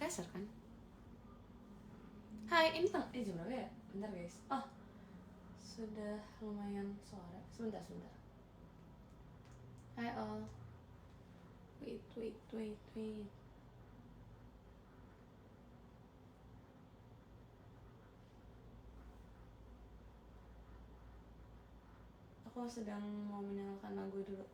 keser kan? Hai, ini jam berapa ya? Bentar guys. Oh, sudah lumayan sore. Sebentar. Hai all. Wait. Aku sedang mau menyalakan lagu dulu.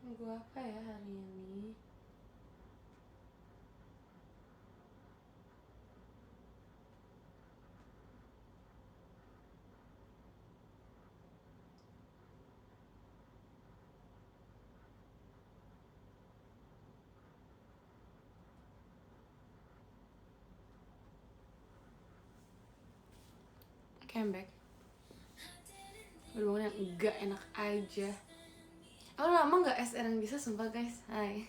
Lagu apa ya hari ini? Comeback. Berhubungan yang enggak enak aja. Aku lama gak SR yang bisa sumpah guys. Hai.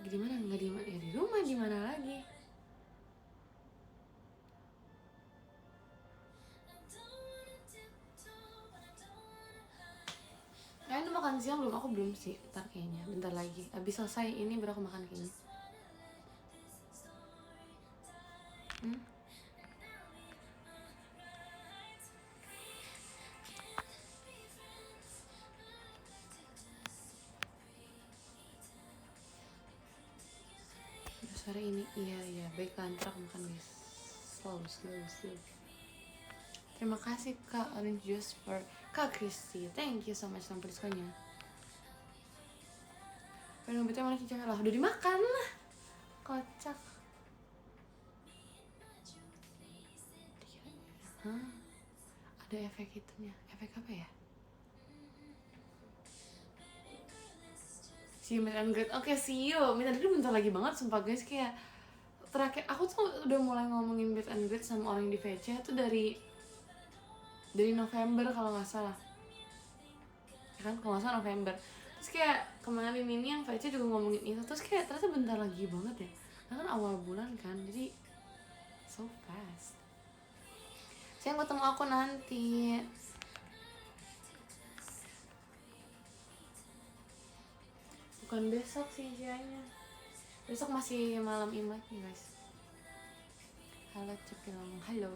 Di mana? Nggak di mana? Ya di rumah, di mana lagi? Kalian udah makan siang belum? Aku belum sih. Ntar kayaknya. Bentar lagi. Abis selesai ini baru aku makan kayaknya. Sore ini iya baiklah, ntar aku makan guys. Slow. Terima kasih Kak Orange Juice for Kak Kristi. Thank you so much sama diskonnya. Pengen betul mana cincang lah, udah dimakan lah. Kocak. Hah? Ada efek itunya. Efek apa ya? See you meet and greet. Oke, see you. Meet and greet bentar lagi banget sumpah guys. Kayak terakhir aku tuh udah mulai ngomongin meet and greet sama orang di VC tuh dari November kalau nggak salah. Ya kan, kalau nggak salah November. Terus kayak kemarin ini yang VC juga ngomongin itu. Terus kayak ternyata bentar lagi banget ya. Karena kan awal bulan kan, jadi so fast. Saya ketemu aku nanti. Bukan besok sih Jaya. Besok masih malam Imlek nih guys. Halo Cepilong, halo.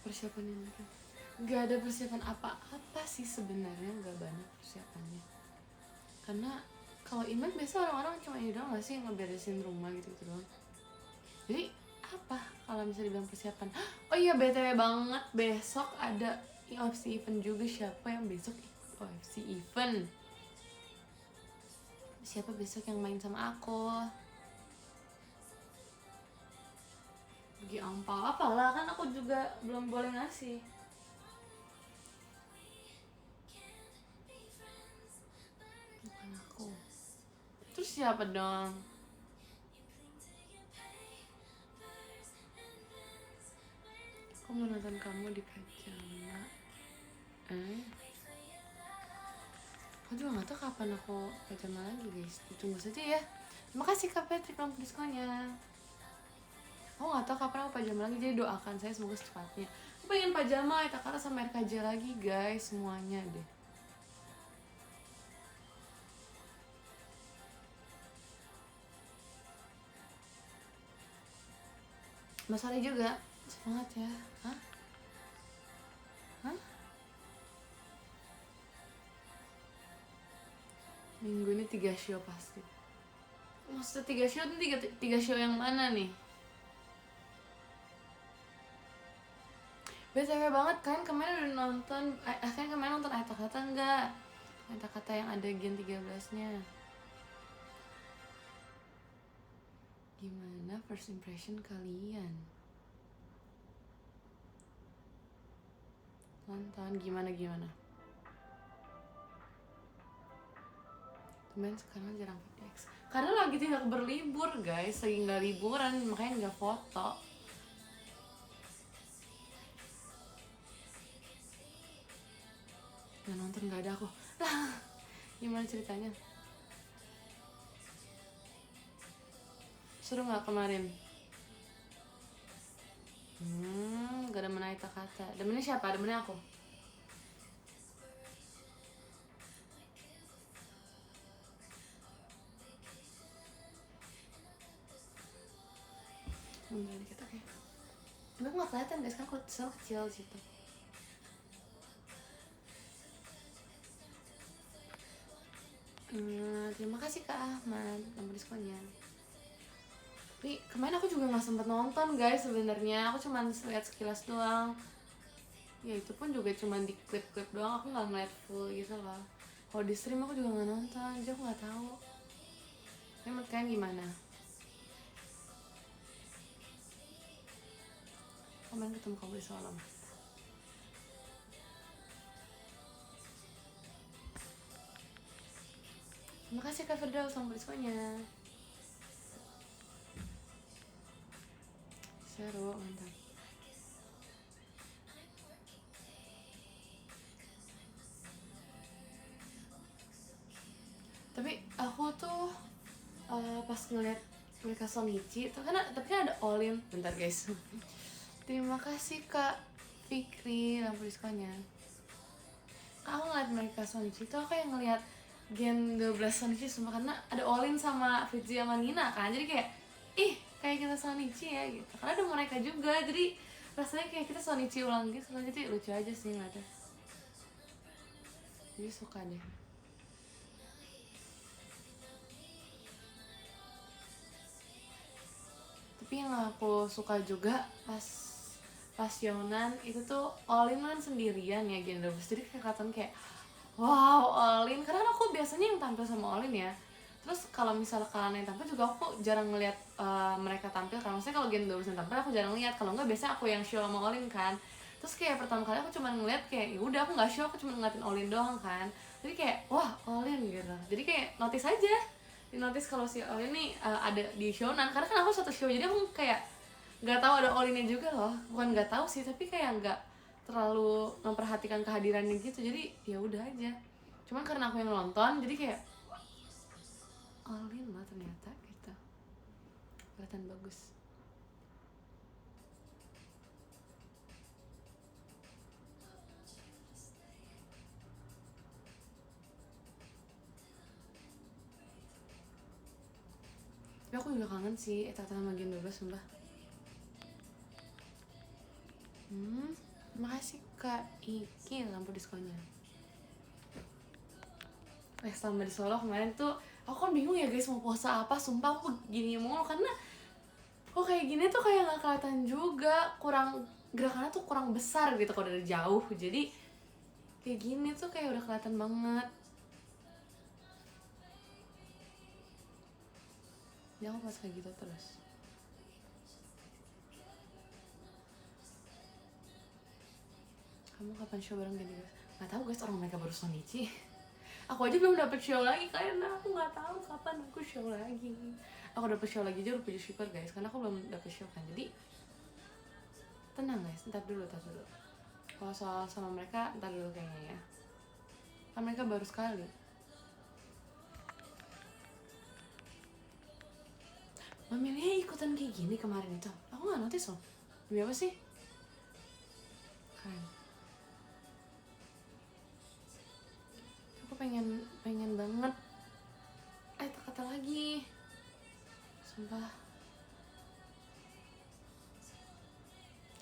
Persiapan ini kan gak ada persiapan apa-apa sih sebenarnya, gak banyak persiapannya. Karena kalau Imlek biasa orang-orang cuma ini doang gak sih, ngeberesin rumah gitu doang. Jadi apa kalau bisa dibilang persiapan? Oh iya, BTW banget, besok ada OFC event juga. Siapa yang besok ikut OFC event? Siapa besok yang main sama aku? Bagi ampau apalah, kan aku juga belum boleh ngasih. Bukan aku. Terus siapa dong? Aku mau nonton kamu di pajama. Aku juga gak tau kapan aku pajama lagi guys. Ditunggu saja ya. Terima kasih Kak Patrick untuk diskonnya. Aku gak tau kapan aku pajama lagi, jadi doakan saya semoga secepatnya. Aku pengen pajama Itakara sama RKJ lagi guys, semuanya deh. Mas Ali juga, semangat ya. Hah? Minggu ini 3 show pasti. Maksudnya 3 show ini 3 show yang mana nih? BTW banget kan, kemarin udah nonton, kan kemarin nonton Kata-Kata enggak? Kata-Kata yang ada Gen 13-nya. Gimana first impression kalian? Nonton gimana? Temen sekarang jarang VDX. Karena lagi tidak berlibur guys, lagi nggak liburan, makanya nggak foto. nggak nonton, nggak ada aku. Lah, gimana ceritanya? Seru nggak kemarin? Gak ada menai kata. Demennya siapa? Demennya aku. Udah dikit, oke. Tapi aku gak kelihatan guys, kan aku selalu kecil situ. Terima kasih Kak Ahmad nomor diskonnya. Tapi kemarin aku juga nggak sempet nonton guys sebenarnya. Aku cuma lihat sekilas doang. Ya itu pun juga cuma di klip-klip doang. Aku nggak ngeliat full gitu loh. Kalau di stream aku juga nggak nonton, jadi aku nggak tahu. Ini menurut kalian gimana? Kemarin ketemu kamu di Solom. Terima kasih Kak Firdaus nomor diskonnya. Seru, mantap. Tapi aku tuh pas ngeliat mereka Sonichi itu kan tapi kan ada Olin. Bentar guys. Terima kasih Kak Fikri lampu diskonnya. Aku ngeliat mereka Sonichi itu aku yang ngeliat Gen 12 Sonichi semua, karena ada Olin sama Fitzy sama Nina kan, jadi kayak ih kayak kita Sonichi ya gitu, karena ada mereka juga, jadi rasanya kayak kita Sonichi ulang gitu, jadi lucu aja sih ngeliatnya, jadi suka deh. Tapi yang aku suka juga pas Yonan itu tuh Olin kan sendirian ya Gen 12, jadi kelihatan kayak wow Olin, karena aku biasanya yang tampil sama Olin ya. Terus kalau misal kalian yang tampil juga aku jarang ngeliat mereka tampil kan, maksudnya kalau Gen 12 yang tampil aku jarang lihat, kalau enggak biasanya aku yang show sama Olin kan. Terus kayak pertama kali aku cuma ngeliat kayak ya udah aku nggak show, aku cuma ngeliatin Olin doang kan, jadi kayak wah Olin gitu, jadi kayak notice aja, di notice kalau si Olin nih ada di Shonan, karena kan aku satu show jadi aku kayak nggak tahu ada Olinnya juga loh, bukan nggak tahu sih tapi kayak nggak terlalu memperhatikan kehadirannya gitu, jadi ya udah aja, cuman karena aku yang nonton jadi kayak Olin lah ternyata gitu, kelihatan bagus. Tapi aku juga kangen sih Tata sama Gen 12 sumpah. Makasih Kak Iki lampu diskonnya. Selama di Solo kemarin tuh aku kan bingung ya guys mau puasa apa, sumpah aku gini mulu karena kok kayak gini tuh kayak nggak kelihatan juga, kurang gerakannya tuh kurang besar gitu kalau dari jauh, jadi kayak gini tuh kayak udah kelihatan banget. Ya aku pas kayak gitu terus. Kamu kapan show bareng Gen 12? Nggak tahu guys, orang mereka baru Sonichi. Aku aja belum dapet show lagi karena aku nggak tahu kapan aku show lagi. Aku dapet show lagi aja udah puji syukur guys, karena aku belum dapet show kan, jadi tenang guys, ntar dulu. Kalau soal sama mereka ntar dulu kayaknya ya, kan mereka baru sekali. Mamilnya ikutan kayak gini kemarin itu, aku nggak notice loh. Demi apa sih? Keren. Aku pengen banget kata lagi, sumpah.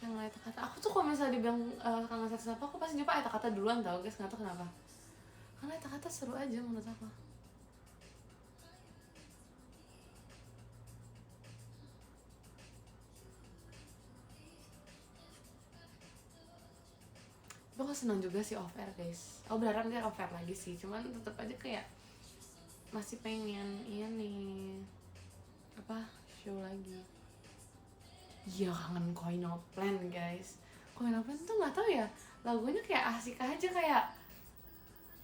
Yang kata aku tuh kalau misalnya dibilang kangen satu apa, aku pasti jawab kata duluan tau guys, nggak tahu kenapa, karena kata seru aja menurut aku. Aku senang juga sih off air guys, aku berharap dia off air lagi sih, cuman tetap aja kayak masih pengen ini apa show lagi. Iya kangen Koino Plan guys, Koino Plan tuh nggak tahu ya, lagunya kayak asik aja, kayak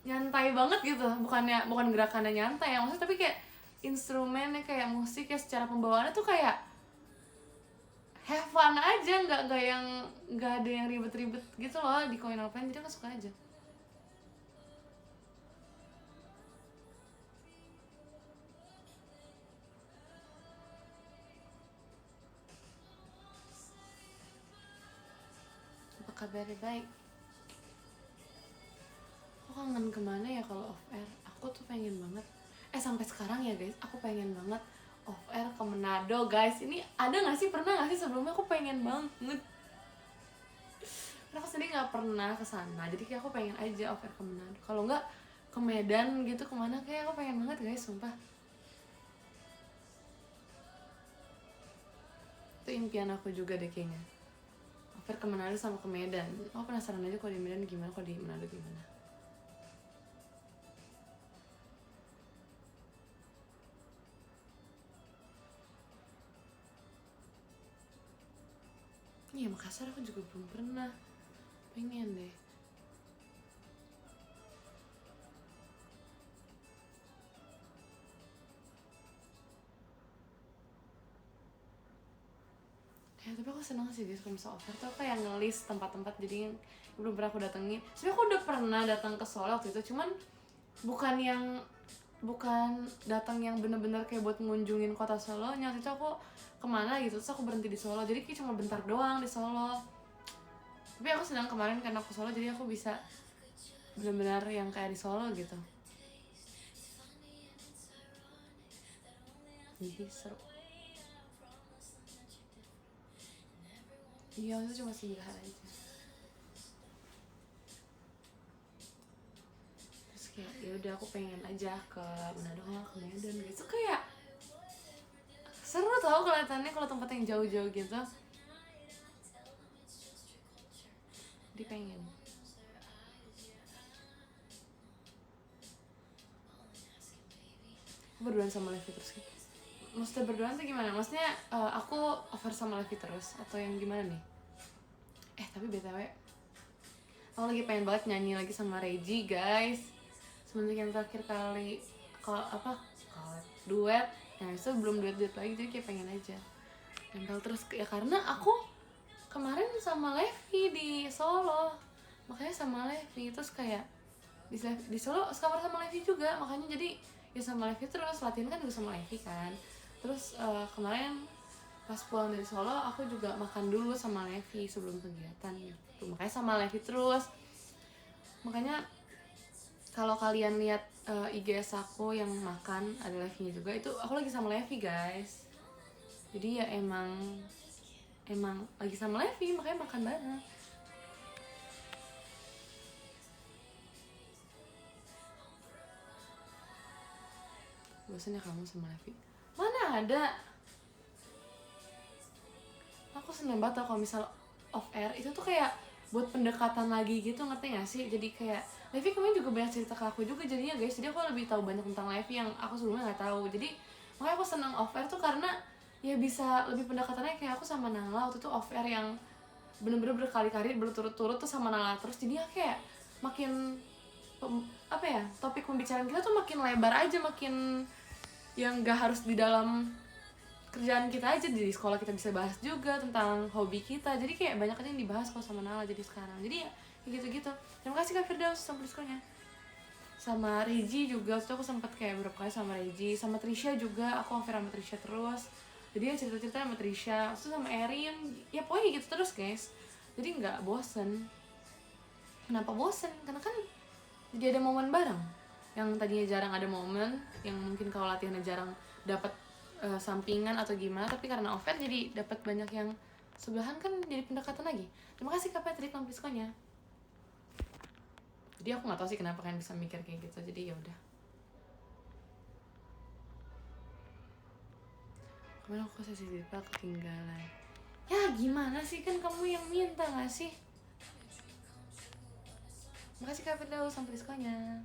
nyantai banget gitu, bukan gerakannya nyantai ya maksudnya, tapi kayak instrumennya kayak musik ya, secara pembawaannya tuh kayak have fun aja, nggak ada yang ribet-ribet gitu loh di Koino Plan, jadi aku suka aja. very baik. Aku kangen kemana ya kalau off air? Aku tuh pengen banget. Sampai sekarang ya guys, aku pengen banget off air ke Manado guys. Ini ada nggak sih, pernah nggak sih sebelumnya? Aku pengen banget. Karena aku sendiri nggak pernah ke sana, jadi kayak aku pengen aja off air ke Manado. Kalau nggak ke Medan gitu, kemana kayak aku pengen banget guys, sumpah. Itu impian aku juga deh kayaknya. Off air ke Manado sama ke Medan. Aku penasaran aja kalau di Medan gimana, kalau di Manado gimana. Iya, Makassar aku juga belum pernah. Pengen deh. Tapi aku senang sih guys kalau misal offer tuh kayak ngelis tempat-tempat jadi yang belum pernah aku datengin. Sebenernya aku udah pernah datang ke Solo waktu itu, cuman bukan datang yang bener-bener kayak buat ngunjungin kota Solo. Waktu itu aku kemana gitu, terus aku berhenti di Solo, jadi kayak cuma bentar doang di Solo. Tapi aku senang kemarin karena aku Solo, jadi aku bisa benar-benar yang kayak di Solo gitu. Jadi seru. Iya, itu cuma singgah aja. Terus kayak ya udah aku pengen aja ke Manado, ke Medan gitu. Kayak seru tau kelihatannya kalau tempat yang jauh-jauh gitu. Jadi pengen. Berduaan sama Levi terus gitu. Maksudnya berduaan tuh gimana? Maksudnya aku over sama Levi terus atau yang gimana nih? Tapi BTW aku lagi pengen banget nyanyi lagi sama Reggie guys. Semenjak yang terakhir kali kalau duet, nah itu belum duet lagi, jadi kayak pengen aja nempel terus ya, karena aku kemarin sama Levi di Solo, makanya sama Levi terus kayak di Solo sekamar sama Levi juga, makanya jadi ya sama Levi terus, latihan kan juga sama Levi kan. Terus kemarin pas pulang dari Solo aku juga makan dulu sama Levi sebelum kegiatan gitu, makanya sama Levi terus. Makanya kalau kalian lihat IGS aku yang makan ada Levi juga, itu aku lagi sama Levi guys. Jadi ya emang lagi sama Levi makanya makan bareng. Bosan ya kamu sama Levi? Mana ada. Aku seneng banget kalau misal off air itu tuh kayak buat pendekatan lagi gitu, ngerti gak sih? Jadi kayak Levi kemarin juga banyak cerita ke aku juga jadinya guys, jadi aku lebih tahu banyak tentang Levi yang aku sebelumnya nggak tahu. Jadi makanya aku seneng off air tuh karena ya bisa lebih pendekatannya. Kayak aku sama Nala waktu itu off air yang bener-bener berkali-kali berturut-turut tuh sama Nala terus, jadi kayak makin topik pembicaraan kita tuh makin lebar aja, makin yang gak harus di dalam kerjaan kita aja, di sekolah kita bisa bahas juga tentang hobi kita. Jadi kayak banyak aja yang dibahas kalau sama Nala jadi sekarang. Jadi ya kayak gitu-gitu. Terima kasih Kak Firdaus sama diskonya. Sama Reggie juga, waktu itu aku sempet kayak beberapa kali sama Reggie. Sama Trisha juga, aku offer sama Trisha terus. Jadi ya cerita-cerita sama Trisha, terus sama Erin. Ya pokoknya gitu terus guys. Jadi gak bosen. Kenapa bosen? Karena kan jadi ada momen bareng. Yang tadinya jarang ada momen, yang mungkin kalau latihannya jarang dapat sampingan atau gimana, tapi karena offer jadi dapat banyak yang sebelahan, kan jadi pendekatan lagi. Terima kasih Kak Patrick Lampiskonya. Jadi aku nggak tahu sih kenapa kalian bisa mikir kayak gitu, jadi ya udah. Kemarin aku sesi Zipa ketinggalan. Ya gimana sih, kan kamu yang minta nggak sih? Makasih Kak Firdaus sampai diskonya.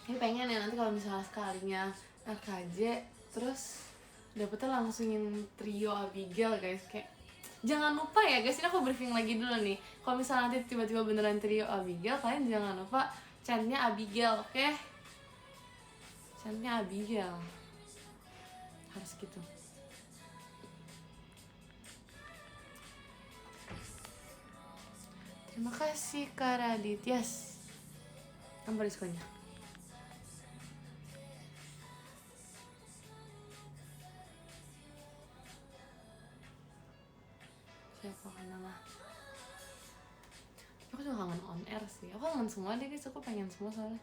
Ini pengen ya nanti kalau misalnya sekalinya RKJ terus dapetnya langsung yang trio Abigail guys. Kayak jangan lupa ya guys, ini aku briefing lagi dulu nih. Kalau misalnya nanti tiba-tiba beneran trio Abigail, kalian jangan lupa chantnya Abigail, oke? Chantnya Abigail harus gitu. Terima kasih Kak Radit. Yes, nomor diskonya. Siapa kan nama? Aku juga kangen on air sih. Aku kangen semua deh guys. Aku pengen semua soalnya.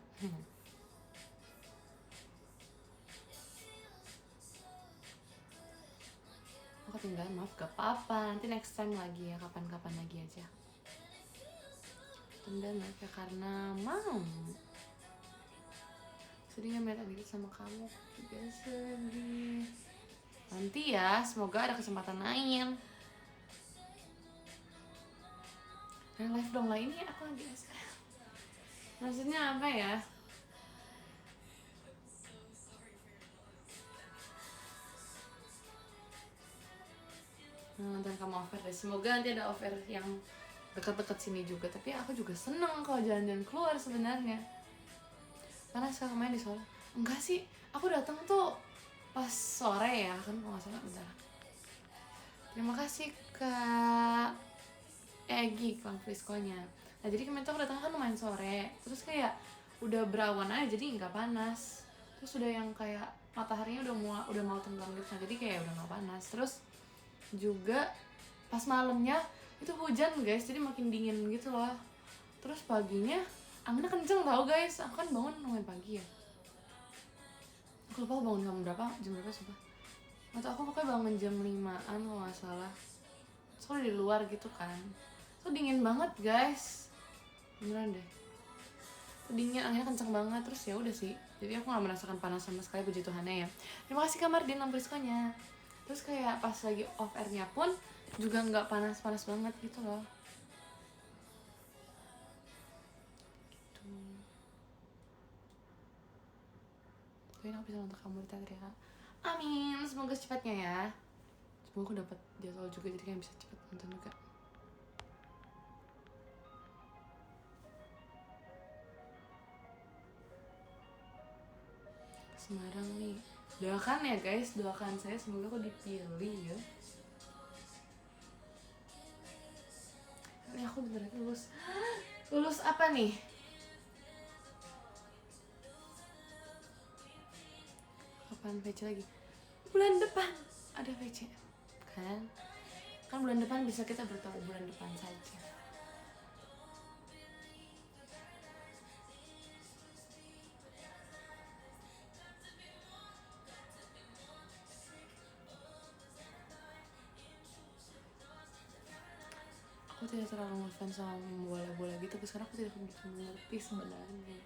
Aku tinggal, maaf gak apa-apa. Nanti next time lagi ya, kapan-kapan lagi aja. Dan mereka karena mau. Sedih gak melihat Adit sama kamu? Juga sedih. Nanti ya, semoga ada kesempatan lain. Live dong lah, ini aku lagi maksudnya apa ya? Nonton kamu offer deh. Semoga nanti ada offer yang dekat-dekat sini juga. Tapi aku juga seneng kalau jalan-jalan keluar sebenarnya. Karena sekarang main di Solo. Enggak sih, aku datang tuh pas sore ya kan, kalau nggak salah. Bentar. Terima kasih Kak Egi Kang Friskonya. Nah jadi kemarin tuh aku datang kan lumayan sore. Terus kayak udah berawan aja jadi nggak panas. Terus udah yang kayak mataharinya udah mau tenggelam gitu. Nah, jadi kayak udah nggak panas. Terus juga pas malamnya itu hujan guys, jadi makin dingin gitu loh. Terus paginya anginnya kenceng tau guys. Aku kan bangun lumayan pagi ya. Aku lupa aku bangun jam berapa sumpah. Atau aku pokoknya bangun jam 5-an kalau nggak salah. Terus aku di luar gitu kan. Itu dingin banget guys. Beneran deh. Itu dingin, anginnya kenceng banget. Terus ya udah sih. Jadi aku nggak merasakan panas sama sekali, puji Tuhannya ya. Terima kasih Kak Mardin nomoriskonya. Terus kayak pas lagi off airnya pun juga nggak panas-panas banget gitu loh. Gitu. Kayaknya aku bisa nonton kamu di teater ya Kak. Amin, semoga secepatnya ya. Semoga aku dapat jadwal juga jadi kayak bisa cepet nonton juga. Semarang nih. Doakan ya guys, doakan saya semoga aku dipilih ya. Ini aku beneran lulus. Lulus apa nih? Kapan VC lagi? Bulan depan ada VC kan? Kan bulan depan bisa kita bertemu bulan depan saja. Aku tidak terlalu ngefans sama bola-bola gitu, tapi sekarang aku tidak begitu mengerti sebenarnya.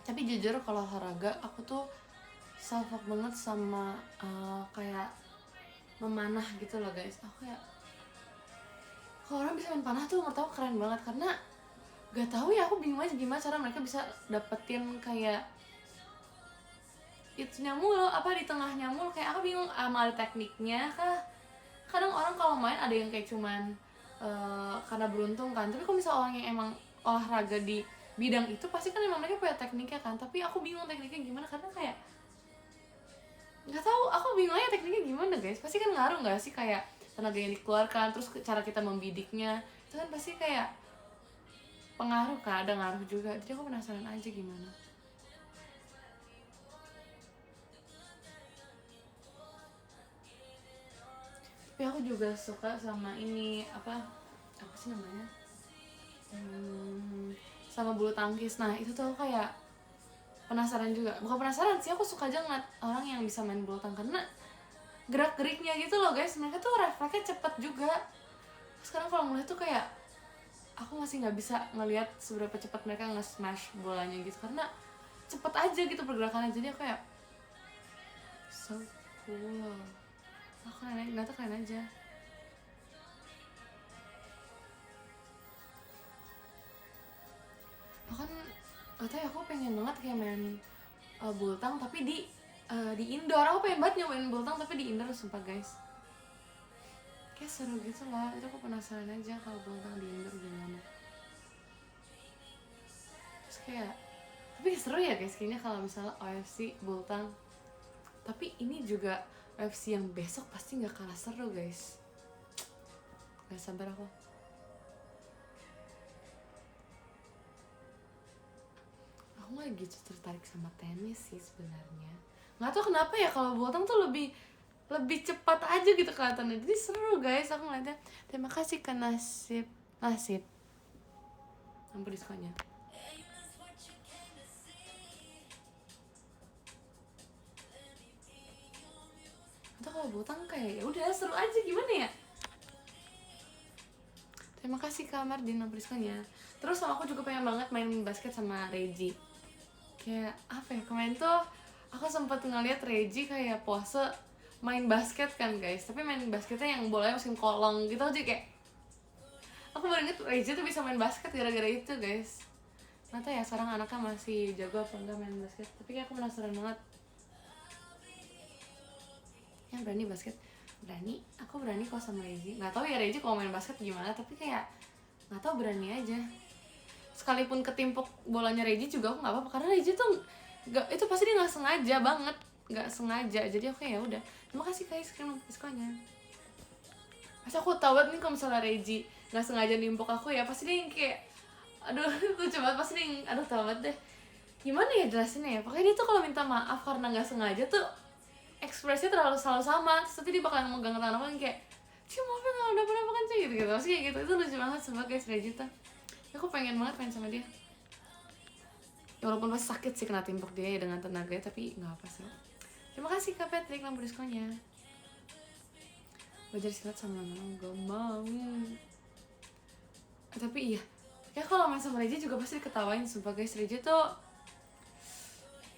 Tapi jujur kalau olahraga aku tuh salfok banget sama kayak memanah gitu loh guys. Aku kayak kalau orang bisa main panah tuh menurut aku keren banget, karena gak tahu ya, aku bingung aja gimana cara mereka bisa dapetin kayak itunya mulu, apa di tengahnya mulu, kayak aku bingung amal tekniknya kah. Kadang orang kalau main ada yang kayak cuman karena beruntung kan, tapi kalau misalnya orang yang emang olahraga di bidang itu pasti kan emang mereka punya tekniknya kan. Tapi aku bingung tekniknya gimana, karena kayak nggak tahu, aku bingung aja tekniknya gimana guys. Pasti kan ngaruh nggak sih kayak tenaga yang dikeluarkan, terus cara kita membidiknya itu kan pasti kayak pengaruh kan, ada ngaruh juga. Jadi aku penasaran aja gimana. Tapi aku juga suka sama ini apa sih namanya, sama bulu tangkis. Nah itu tuh aku kayak penasaran juga, bukan penasaran sih, aku suka aja ngeliat orang yang bisa main bulu tangkis karena gerak geriknya gitu loh guys, mereka tuh refleksnya cepet juga. Sekarang kalau ngeliat tuh kayak aku masih nggak bisa ngelihat seberapa cepat mereka nge-smash bolanya gitu, karena cepet aja gitu pergerakannya. Jadi aku kayak so cool. Aku keren, nggak tau, keren aja. Bahkan atau ya aku pengen banget kayak main bultang tapi di indoor. Aku pengen banget nyobain bultang tapi di indoor, sumpah guys. Kayak seru gitu lah. Itu aku penasaran aja kalau bultang di indoor gimana. Terus kayak, tapi seru ya guys kayaknya kalau misalnya OFC bultang. Tapi ini juga UFC yang besok pasti nggak kalah seru guys. Gak sabar aku. lagi tertarik sama tenis sih sebenarnya. Nggak tahu kenapa ya, kalau bola tuh lebih cepat aja gitu kelihatannya, jadi seru guys aku ngeliatnya. Terima kasih ke nasib ampun diskonnya. Atau kalau botang kayak ya udah seru aja, gimana ya. Terima kasih Kak Mardin ampun diskonnya. Terus sama aku juga pengen banget main basket sama Reji. Kayak apa ya, kemarin tuh aku sempat ngeliat Reji kayak pose main basket kan guys, tapi main basketnya yang bolanya masukin kolong gitu aja. Kayak aku baru inget Reji tuh bisa main basket gara-gara itu guys. Nggak tahu ya sekarang anaknya masih jago apa enggak main basket, tapi kayak aku penasaran banget. Yang berani basket, aku berani kok sama Reji. Nggak tahu ya Reji kalau main basket gimana, tapi kayak nggak tahu, berani aja. Sekalipun ketimpuk bolanya Reji juga aku nggak apa-apa, karena Reji tuh nggak, itu pasti dia nggak sengaja banget, nggak sengaja. Jadi aku ya udah, terima kasih guys kalian diskonnya. Pasti aku tahu banget nih kalau misalnya Reji nggak sengaja nimpuk aku ya, pasti dia yang kayak aduh lucu banget, pasti dia yang aduh tahu banget deh. Gimana ya jelasinnya ya, pokoknya dia tuh kalau minta maaf karena nggak sengaja tuh ekspresinya selalu sama. Terus nanti dia bakalan megang tangan aku yang kayak Ci maafin kalau udah pernah kan Ci gitu, pasti kayak gitu. Itu lucu banget sebagai Reji tuh. Aku pengen banget main sama dia ya, walaupun pasti sakit sih kena timpuk dia ya dengan tenaganya, tapi nggak apa sih. Terima kasih Kak Patrick lampu diskonnya. Belajar silat sama mama gak mau. Tapi iya, kayak kalau main sama Reji juga pasti diketawain. Sumpah guys, Reji tuh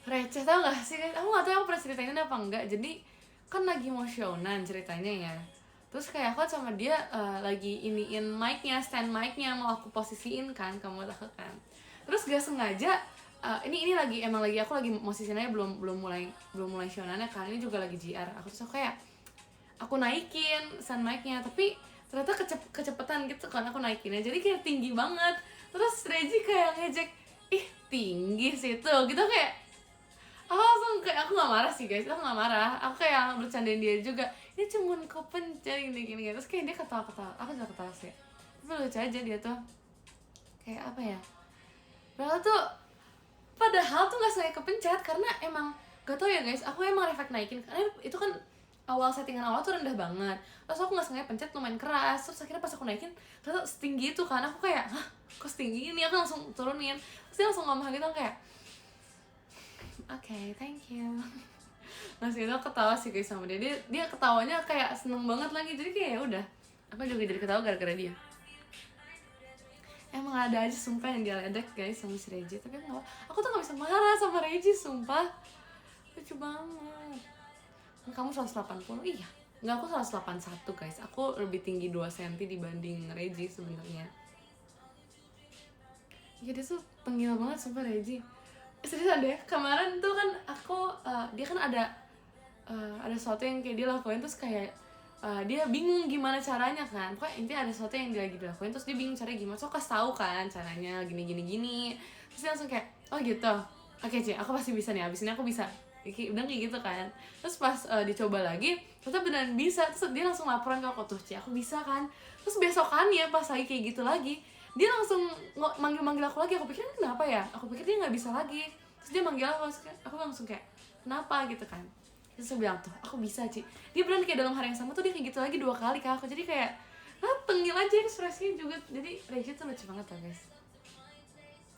receh, tau gak sih guys? Aku gak tau aku pernah ceritain apa enggak. Jadi kan lagi mau show-nan ceritanya ya. Terus kayak aku sama dia lagi iniin mic-nya, stand mic-nya mau aku posisiin kan, kamu tahu kan. Terus gak sengaja ini lagi emang lagi aku lagi posisinya belum mulai show-nannya kan. Ini juga lagi JR. Terus aku kayak aku naikin stand mic-nya, tapi ternyata kecepetan gitu kan aku naikinnya, jadi kayak tinggi banget. Terus Reji kayak ngejek, ih tinggi sih tuh gitu. Kayak aku langsung kayak, aku gak marah sih guys, aku gak marah, aku kayak bercandain dia juga, ini cuman kepencet gini. Terus kayak dia ketawa-ketawa, aku juga ketawa sih, tapi lucu aja dia tuh. Kayak apa ya, padahal tuh gak sengaja kepencet, karena emang gak tau ya guys, aku emang refleks naikin karena itu kan awal settingan awal tuh rendah banget. Terus aku gak sengaja pencet lumayan keras, terus akhirnya pas aku naikin ternyata setinggi itu kan. Aku kayak, hah kok setinggi ini, aku langsung turunin. Terus dia langsung ngomong gitu kayak okay, thank you. Masih itu ketawa sih guys sama dia ketawanya kayak seneng banget lagi. Jadi kayak ya udah, aku juga jadi ketawa gara-gara dia. Emang ada aja sumpah yang dia ledek guys sama si Reji, tapi aku tuh gak bisa marah sama Reji sumpah. Lucu banget. Kamu 180? Iya. Enggak, aku 181 guys. Aku lebih tinggi 2 cm dibanding Reji sebenarnya. Ya dia tuh tengil banget sumpah Reji. Seriusan deh, kemarin tuh kan aku dia kan ada sesuatu yang kayak dia lakuin, terus kayak dia bingung gimana caranya kan. Pokoknya intinya ada sesuatu yang dia lagi dilakuin, terus dia bingung caranya gimana. So aku kasih tahu kan caranya gini. Terus dia langsung kayak, oh gitu, oke Ci, aku pasti bisa nih, abis ini aku bisa. Udah kayak gitu kan. Terus pas dicoba lagi ternyata beneran bisa. Terus dia langsung laporan ke aku, tuh Ci aku bisa kan. Terus besokannya pas lagi kayak gitu lagi, dia langsung manggil aku lagi. Aku pikir kenapa ya, aku pikir dia nggak bisa lagi. Terus dia manggil aku langsung kayak kenapa gitu kan. Terus saya bilang, tuh aku bisa Ci. Dia beneran kayak dalam hari yang sama tuh dia kayak gitu lagi 2 kali ke aku. Jadi kayak tengil aja ekspresinya juga. Jadi Reji tuh lucu banget loh guys.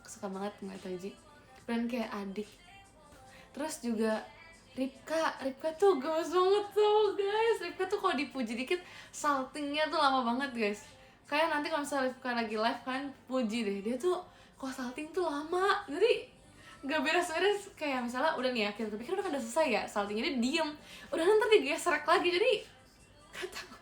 Aku suka banget ngeliat Reji, beneran kayak adik. Terus juga Ripka tuh gemes banget tuh guys. Ripka tuh kalau dipuji dikit saltingnya tuh lama banget guys. Kayak nanti kalau misalnya Ripka lagi live kan puji deh, dia tuh kalau salting tuh lama, jadi gak beres-beres. Kayak misalnya udah nih ya, kita pikir udah selesai ya saltingnya, dia diem, udah ntar digesrek lagi. Jadi gak tau,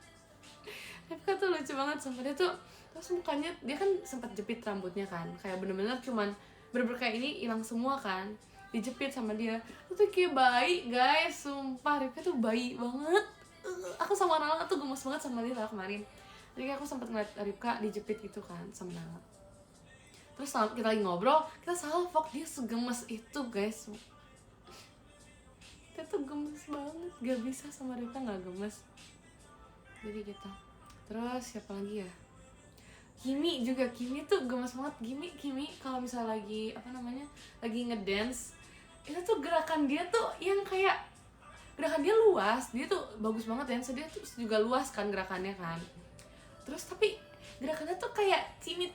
Ripka tuh lucu banget sumpah. Dia tuh terus mukanya, dia kan sempat jepit rambutnya kan, kayak bener-bener cuman bener-bener kayak ini hilang semua kan, dijepit sama dia. Itu tuh kayak bayi guys, sumpah Ripka tuh bayi banget. Aku sama Nala tuh gemes banget sama dia lah kemarin. Jadi aku sempet ngeliat Ripka dijepit gitu kan sama Nala. Terus kita lagi ngobrol, kita salvok, dia segemes itu guys. Dia tuh gemes banget, gak bisa sama Ripka gak gemes. Jadi gitu. Terus siapa lagi ya? Kimi juga, Kimi tuh gemes banget. Kimi kalau misalnya lagi lagi ngedance, itu tuh gerakan dia tuh yang kayak gerakan dia luas, dia tuh bagus banget dance dia tuh juga luas kan gerakannya kan. Terus tapi gerakannya tuh kayak cimit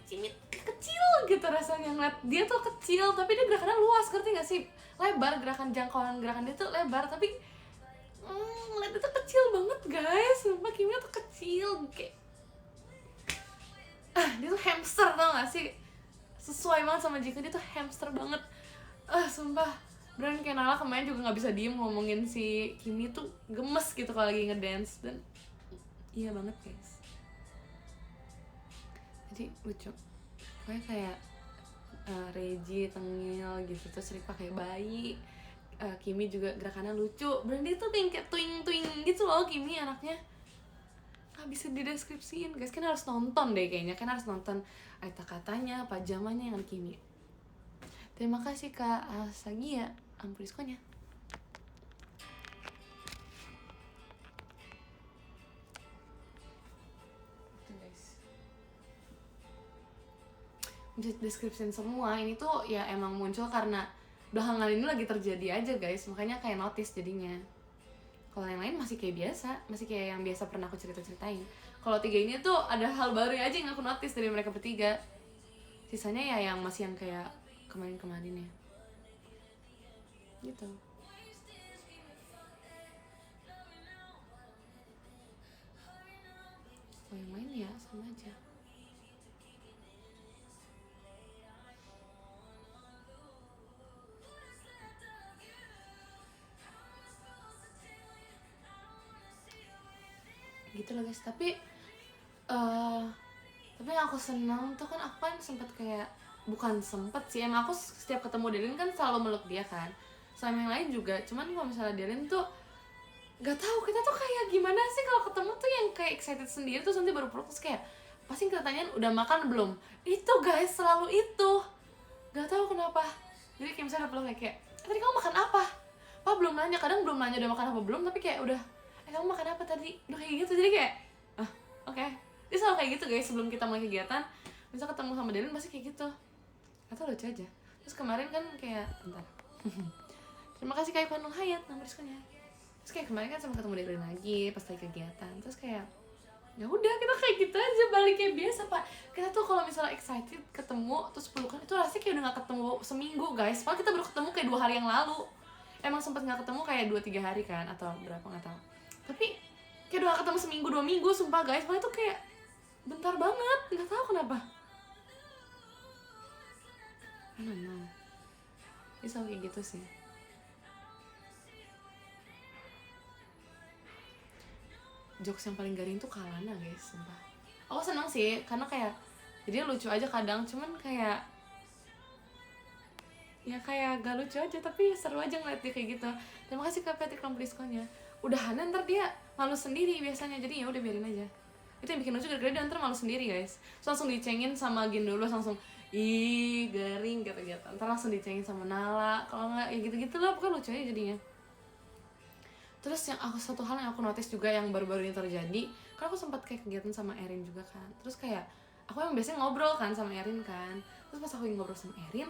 kecil gitu rasanya, ngeliat dia tuh kecil tapi dia gerakannya luas, ngerti gak sih? Lebar, jangkauan gerakan dia tuh lebar tapi ngeliat dia tuh kecil banget guys. Sumpah Kimi tuh kecil kayak dia tuh hamster, tau gak sih? Sesuai banget sama Jiko, dia tuh hamster banget. Sumpah beneran kayak Nala kemarin juga gak bisa diem ngomongin si Kimi tuh gemes gitu kalau lagi ngedance. Dan iya banget guys, jadi lucu pokoknya kayak Reji tengil gitu, terus Rifa kayak bayi, Kimi juga gerakannya lucu, beneran dia tuh kayak twing gitu loh. Kimi anaknya gak bisa dideskripsiin guys, kan harus nonton deh kayaknya, kan harus nonton kata-katanya, pajamannya yang Kimi. Terima kasih Kak Sagia, ampun diskonya. Itu guys, bisa deskripsiin semua. Ini tuh ya emang muncul karena belakangan ini lagi terjadi aja guys, makanya kayak notice jadinya. Kalau yang lain masih kayak biasa, masih kayak yang biasa pernah aku ceritain. Kalau 3 ini tuh ada hal baru aja yang aku notice dari mereka bertiga. Sisanya ya yang masih yang kayak kemarin ya. Gitu. Kalau yang lain ya sama aja. Gitu loh guys, tapi yang aku senang tuh kan, aku kan sempet kayak, bukan sempet sih, emang aku setiap ketemu Delin kan selalu meluk dia kan, sama yang lain juga. Cuman kalau misalnya Delin tuh gak tahu, kita tuh kayak gimana sih kalau ketemu tuh yang kayak excited sendiri, terus nanti baru peluk, terus kayak pasti kita tanyain udah makan belum. Itu guys, selalu itu, gak tahu kenapa. Jadi kayak misalnya peluk kayak tadi kamu makan apa, Pak belum nanya, kadang belum nanya udah makan apa belum, tapi kayak udah kamu makan apa tadi, udah kayak gitu. Jadi kayak oke. Dia selalu kayak gitu guys, sebelum kita mulai kegiatan misal ketemu sama Delin pasti kayak gitu, atau lucu aja. Terus kemarin kan kayak bentar terima kasih Kak Ivan Hayat nomor diskonnya. Terus kayak kemarin kan sama ketemu Delin lagi pas lagi kegiatan, terus kayak ya udah kita kayak gitu aja, balik kayak biasa Pak. Kita tuh kalau misalnya excited ketemu terus pelukan, itu rasanya kayak udah gak ketemu seminggu guys, padahal kita baru ketemu kayak 2 hari yang lalu. Emang sempet gak ketemu kayak 2-3 hari kan, atau berapa gak tahu, tapi kayak udah gak ketemu seminggu 2 minggu sumpah guys. Padahal tuh kayak bentar banget, gak tahu kenapa. I don't know, dia selalu kayak gitu sih. Jokes yang paling garing tuh Kalana guys, sumpah. Aku seneng sih, karena kayak jadi lucu aja kadang, cuman kayak ya kayak gak lucu aja, tapi seru aja ngeliat dia kayak gitu. Terima kasih Kak Patrick nomor diskonnya. Udahan ntar dia malu sendiri biasanya, jadi ya udah biarin aja. Itu yang bikin lucu, gara-gara dia ntar malu sendiri guys. So, langsung dicengin sama Gindolo, langsung ih garing gitu-gitu. Ntar langsung dicengin sama Nala, kalau nggak ya gitu-gitu lah, pokoknya lucu aja jadinya. Terus yang satu hal yang aku notice juga yang baru-baru ini terjadi, kan aku sempat kayak kegiatan sama Erin juga kan. Terus kayak aku yang biasanya ngobrol kan sama Erin kan. Terus pas aku ngobrol sama Erin,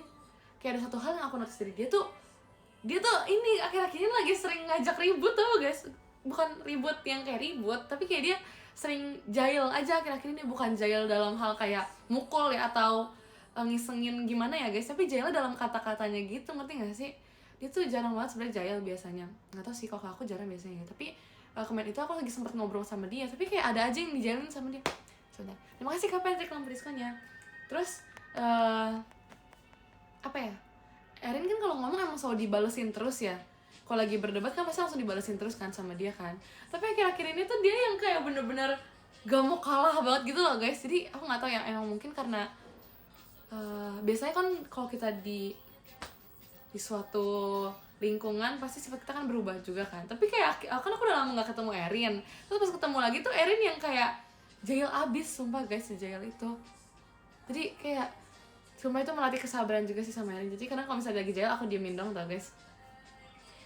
kayak ada satu hal yang aku notice dari dia tuh ini akhir-akhir ini lagi sering ngajak ribut tau guys. Bukan ribut yang kayak ribut, tapi kayak dia sering jail aja akhir-akhir ini. Bukan jail dalam hal kayak mukul ya atau ngisengin gimana ya guys, tapi jailnya dalam kata-katanya gitu, ngerti gak sih? Dia tuh jarang banget sebenarnya jail biasanya. Nggak tahu sih kalau aku jarang biasanya, tapi kemarin itu aku lagi sempet ngobrol sama dia, tapi kayak ada aja yang dijailin sama dia. Sudah. Terima kasih Kak Patrick nomor diskonnya. Terus apa ya? Erin kan kalau ngomong emang selalu dibalesin terus ya. Kalau lagi berdebat kan pasti langsung dibalesin terus kan sama dia kan. Tapi akhir-akhir ini tuh dia yang kayak bener-bener gak mau kalah banget gitu loh guys. Jadi aku nggak tahu ya, emang mungkin karena biasanya kan kalau kita di suatu lingkungan pasti sifat kita kan berubah juga kan. Tapi kayak kan aku udah lama gak ketemu Erin, terus pas ketemu lagi tuh Erin yang kayak jail abis, sumpah guys, jail itu. Jadi kayak sumpah itu melatih kesabaran juga sih sama Erin. Jadi karena kalau misalnya lagi jail aku diemin dong tau guys,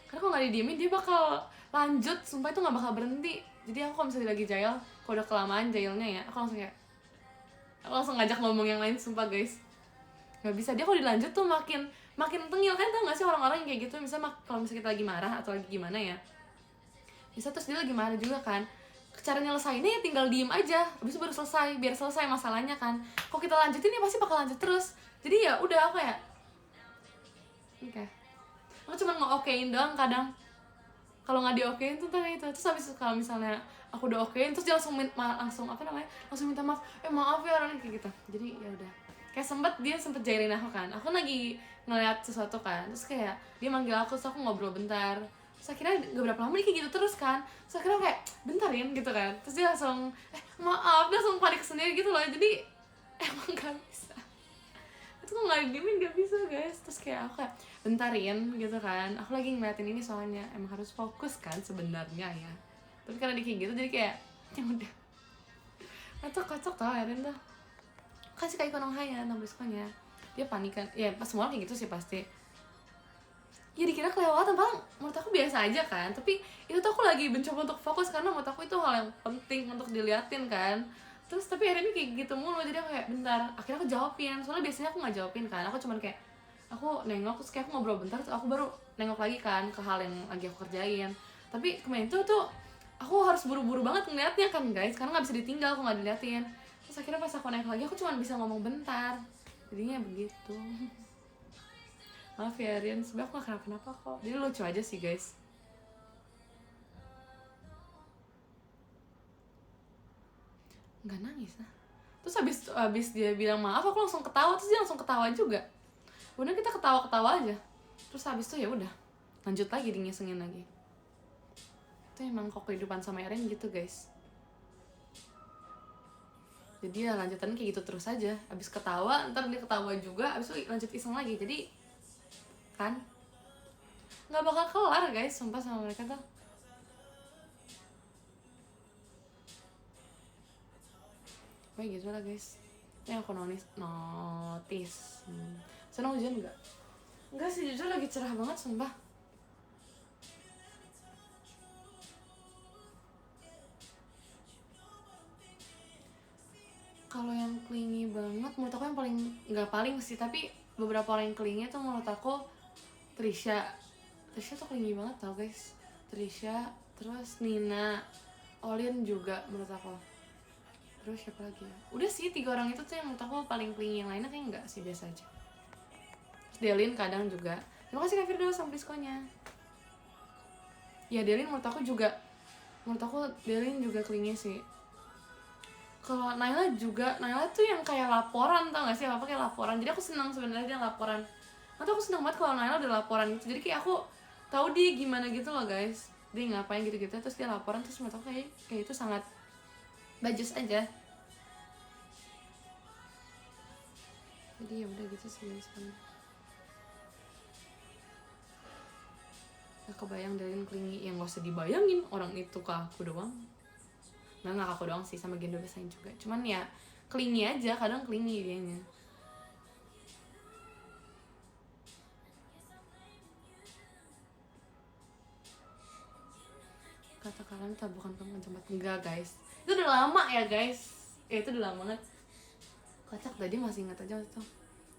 karena kalau gak didiemin dia bakal lanjut, sumpah itu gak bakal berhenti. Jadi aku kalau misalnya lagi jail, kalau udah kelamaan jailnya ya, aku langsung kayak Aku langsung ngajak ngomong yang lain, sumpah guys. Gak bisa, dia kalau dilanjut tuh makin tengil. Kan tau gak sih orang-orang yang kayak gitu, misalnya kalau misalnya kita lagi marah atau lagi gimana ya, bisa terus dia lagi marah juga kan, cara nyelesainnya ya tinggal diem aja, habis itu baru selesai, biar selesai masalahnya kan. Kalau kita lanjutin ya pasti bakal lanjut terus. Jadi ya udah, aku ya oke. Aku cuma nge-okein doang kadang. Kalau nggak di-okein tuh tadi itu. Terus habis kalau misalnya aku udah okein, terus dia langsung langsung minta maaf. Maaf ya orang kayak gitu. Jadi ya udah. Kayak dia sempet jahilin aku kan. Aku lagi ngeliat sesuatu kan. Terus kayak dia manggil aku, terus aku ngobrol bentar. Terus akhirnya gak berapa lama dia kayak gitu terus kan. Terus akhirnya kayak bentarin gitu kan. Terus dia langsung maaf, dia langsung panik sendiri gitu loh. Jadi emang gak bisa. Itu kok nggak didiemin gak bisa guys. Terus kayak aku kayak bentarin gitu kan, aku lagi ngeliatin ini soalnya, emang harus fokus kan sebenarnya ya, tapi karena dia kayak gitu jadi kayak ya udah. Kocok tau Erin tuh kasih kayak konong haya nambiskonya, dia panik kan ya, pas semua kayak gitu sih pasti ya, dikira kelewatan, padahal menurut aku biasa aja kan, tapi itu tuh aku lagi mencoba untuk fokus karena menurut aku itu hal yang penting untuk diliatin kan. Terus tapi Erin kayak gitu mulu, jadi aku kayak bentar, akhirnya aku jawabin, soalnya biasanya aku nggak jawabin kan, aku cuman kayak aku nengok, terus kayak aku ngobrol bentar, terus aku baru nengok lagi kan ke hal yang lagi aku kerjain. Tapi kemarin tuh aku harus buru-buru banget ngeliatnya kan guys, karena nggak bisa ditinggal aku nggak diliatin. Terus akhirnya pas aku nengok lagi, aku cuma bisa ngomong bentar, jadinya begitu. Maaf ya Rian, sebenernya aku gak kenapa-napa kok, jadi lucu aja sih guys. Nggak nangis lah. Terus abis dia bilang maaf, aku langsung ketawa, terus dia langsung ketawa juga. Udah kita ketawa-ketawa aja. Terus habis itu ya udah lanjut lagi, ngisengin lagi. Itu emang kok kehidupan sama Erin gitu guys. Jadi ya lanjutannya kayak gitu terus aja. Abis ketawa, ntar dia ketawa juga, abis itu lanjut iseng lagi. Jadi kan nggak bakal kelar guys, sumpah sama mereka tuh. Kayak gitu lah guys. Yang aku notice. Sana hujan nggak? Enggak sih, jujur lagi cerah banget sumpah. Kalau yang clingy banget menurut aku yang paling, nggak paling sih, tapi beberapa orang yang clingy tuh menurut aku Trisha tuh clingy banget tau guys. Trisha, terus Nina, Olin juga menurut aku. Terus siapa lagi ya? Udah sih 3 orang itu tuh yang menurut aku paling clingy, yang lainnya kayak enggak sih, biasa aja. Terus Delin kadang juga. Terima kasih Kak Firdaus sama diskonya. Ya Delin menurut aku Delin juga clingy sih. Kalau Naila tuh yang kayak laporan, tau gak sih, apa kayak laporan. Jadi aku senang sebenarnya dia laporan. Atau aku senang banget kalau Naila udah laporan gitu. Jadi kayak aku tahu dia gimana gitu loh guys. Dia ngapain gitu-gitu, terus dia laporan, terus menurut aku kayak itu sangat bajus aja. Jadi ya udah gitu sih guys. Gak kebayang Delin clingy, yang gak usah dibayangin, orang itu ke aku doang. Nggak aku doang sih, sama Gendo biasanya juga. Cuman ya clingy aja, kadang clingy dianya. Kata kalian tak bukan kamu jembat. Enggak guys, itu udah lama ya guys. Itu udah lama banget. Kocak tadi masih ingat aja itu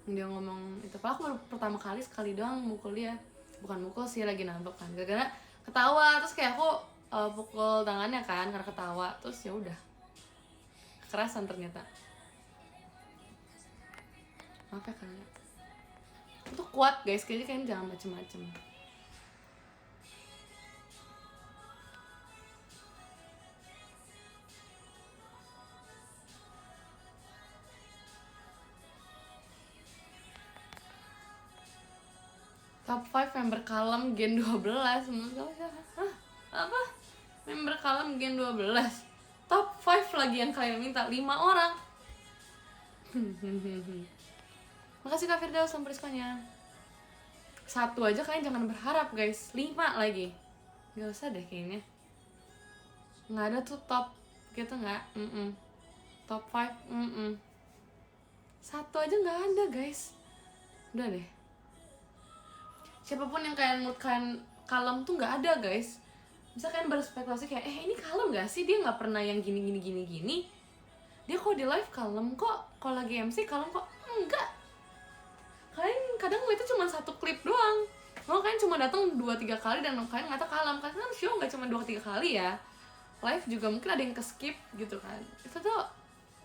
dia ngomong itu. Padahal aku baru pertama kali sekali doang mukul dia. Bukan mukul sih, lagi nambok kan, gara-gara ketawa. Terus kayak aku pukul tangannya kan karena ketawa. Terus ya udah kekerasan ternyata. Maaf ya kalian, itu kuat guys, kayaknya jangan macem-macem. Top 5 member kalem Gen 12 menurut kamu siapa? Hah? Apa? Member kalem Gen 12? Top 5 lagi yang kalian minta, 5 orang. Makasih Kak Firdaus sama diskonya. 1 aja kalian jangan berharap guys, 5 lagi. Gak usah deh kayaknya. Gak ada tuh top gitu, gak? Top 5, 1 aja gak ada guys. Udah deh. Siapapun yang menurut kalian kalem tuh gak ada guys. Bisa kalian berspekulasi kayak ini kalem gak sih, dia gak pernah yang gini. Dia kok di live kalem, kok kalau lagi MC kalem kok. Enggak, kalian kadang itu cuma satu klip doang, lo kan cuma datang 2-3 kali dan kalian ngata kalem, karena kan show nggak cuma 2-3 kali ya, live juga mungkin ada yang ke skip gitu kan, itu tuh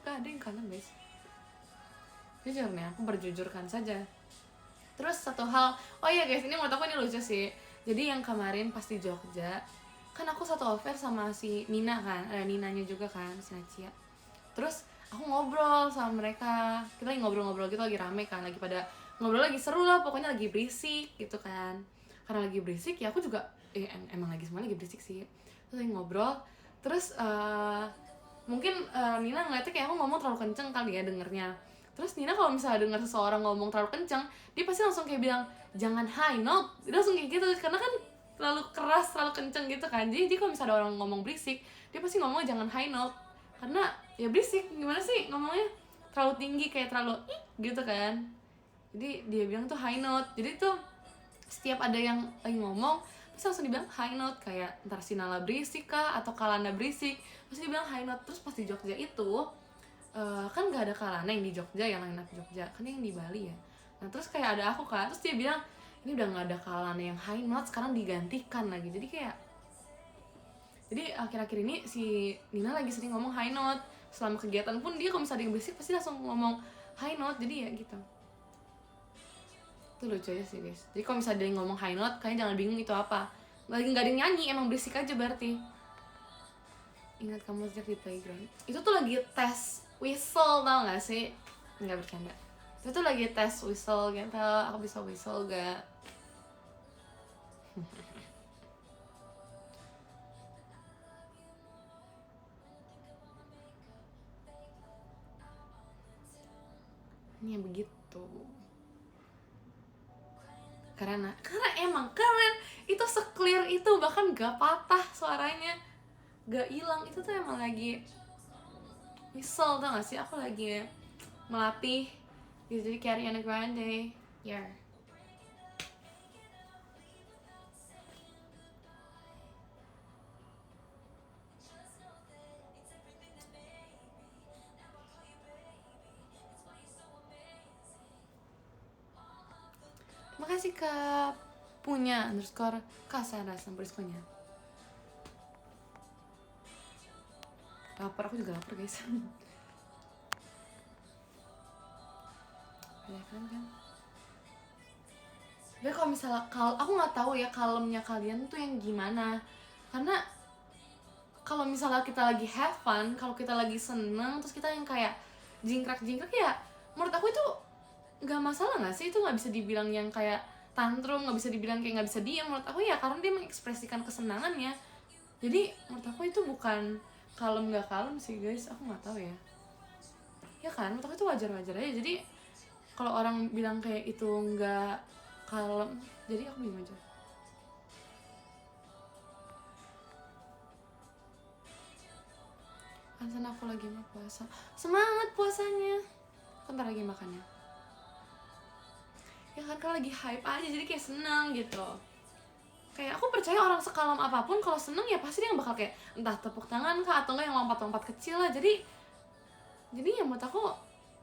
gak ada yang kalem guys. Jujur nih, aku berjujurkan saja. Terus satu hal, oh iya guys, ini menurut aku ini lucu sih. Jadi yang kemarin pas di Jogja, kan aku satu offer sama si Nina kan, ada Ninanya juga kan, si Nacia. Terus aku ngobrol sama mereka, kita lagi ngobrol-ngobrol gitu, lagi rame kan, lagi pada ngobrol, lagi seru lah, pokoknya lagi berisik gitu kan. Karena lagi berisik ya aku juga, emang lagi semua lagi berisik sih. Terus lagi ngobrol, terus mungkin Nina ngeliatnya kayak aku ngomong terlalu kenceng kali ya dengernya. Terus Nina kalau misalnya dengar seseorang ngomong terlalu kenceng, dia pasti langsung kayak bilang, jangan high note, dia langsung kayak gitu, karena kan terlalu keras, terlalu kenceng gitu kan. Jadi kalau misalnya ada orang ngomong berisik, dia pasti ngomong jangan high note, karena ya berisik, gimana sih ngomongnya, terlalu tinggi, kayak terlalu gitu kan. Jadi dia bilang tuh high note. Jadi tuh setiap ada yang lagi ngomong pasti langsung dibilang high note, kayak ntar si Nala berisik kah atau Kalanda berisik, pasti dibilang high note. Terus pas di Jogja itu kan gak ada Kalanda yang di Jogja, yang lain di Jogja kan, yang di Bali ya. Nah terus kayak ada aku kan, terus dia bilang ini udah gak ada Kalanda yang high note, sekarang digantikan lagi. Jadi akhir-akhir ini si Nina lagi sering ngomong high note. Selama kegiatan pun dia kalau misalnya dia berisik pasti langsung ngomong high note. Jadi ya gitu, itu lucu aja sih guys. Jadi kalau misalnya dia ngomong high note, kalian jangan bingung itu apa, lagi nggak ada yang nyanyi, emang berisik aja berarti. Ingat kamu sejak di playground, itu tuh lagi tes whistle, tau gak sih? Nggak bercanda, itu tuh lagi tes whistle gitu, aku bisa whistle gak? Ini yang begitu. Karena emang keren, itu se-clear itu, bahkan gak patah suaranya, gak hilang. Itu tuh emang lagi whistle, tau gak sih? Aku lagi melatih gitu, jadi kayak Ariana Grande, yeah. Makasih Kak punya underscore Kasara samperisconya. Lapar, aku juga lapar guys. Ya kan. Tapi kalau misalnya aku nggak tahu ya kalemnya kalian tuh yang gimana. Karena kalau misalnya kita lagi have fun, kalau kita lagi seneng, terus kita yang kayak jingkrak-jingkrak ya, menurut aku itu nggak masalah nggak sih? Itu nggak bisa dibilang yang kayak tantrum, nggak bisa dibilang kayak nggak bisa diam. Menurut aku ya karena dia mengekspresikan kesenangannya. Jadi menurut aku itu bukan kalem nggak kalem sih guys, aku nggak tahu ya. Ya kan, menurut aku itu wajar-wajar aja. Jadi kalau orang bilang kayak itu nggak kalem, jadi aku bingung aja. Kan aku lagi mau puasa, semangat puasanya, bentar lagi makannya. Ya kan lagi hype aja, jadi kayak senang gitu. Kayak aku percaya orang sekalem apapun kalau seneng ya pasti dia bakal kayak entah tepuk tangan kah atau enggak yang lompat-lompat kecil lah. Jadi ya menurut aku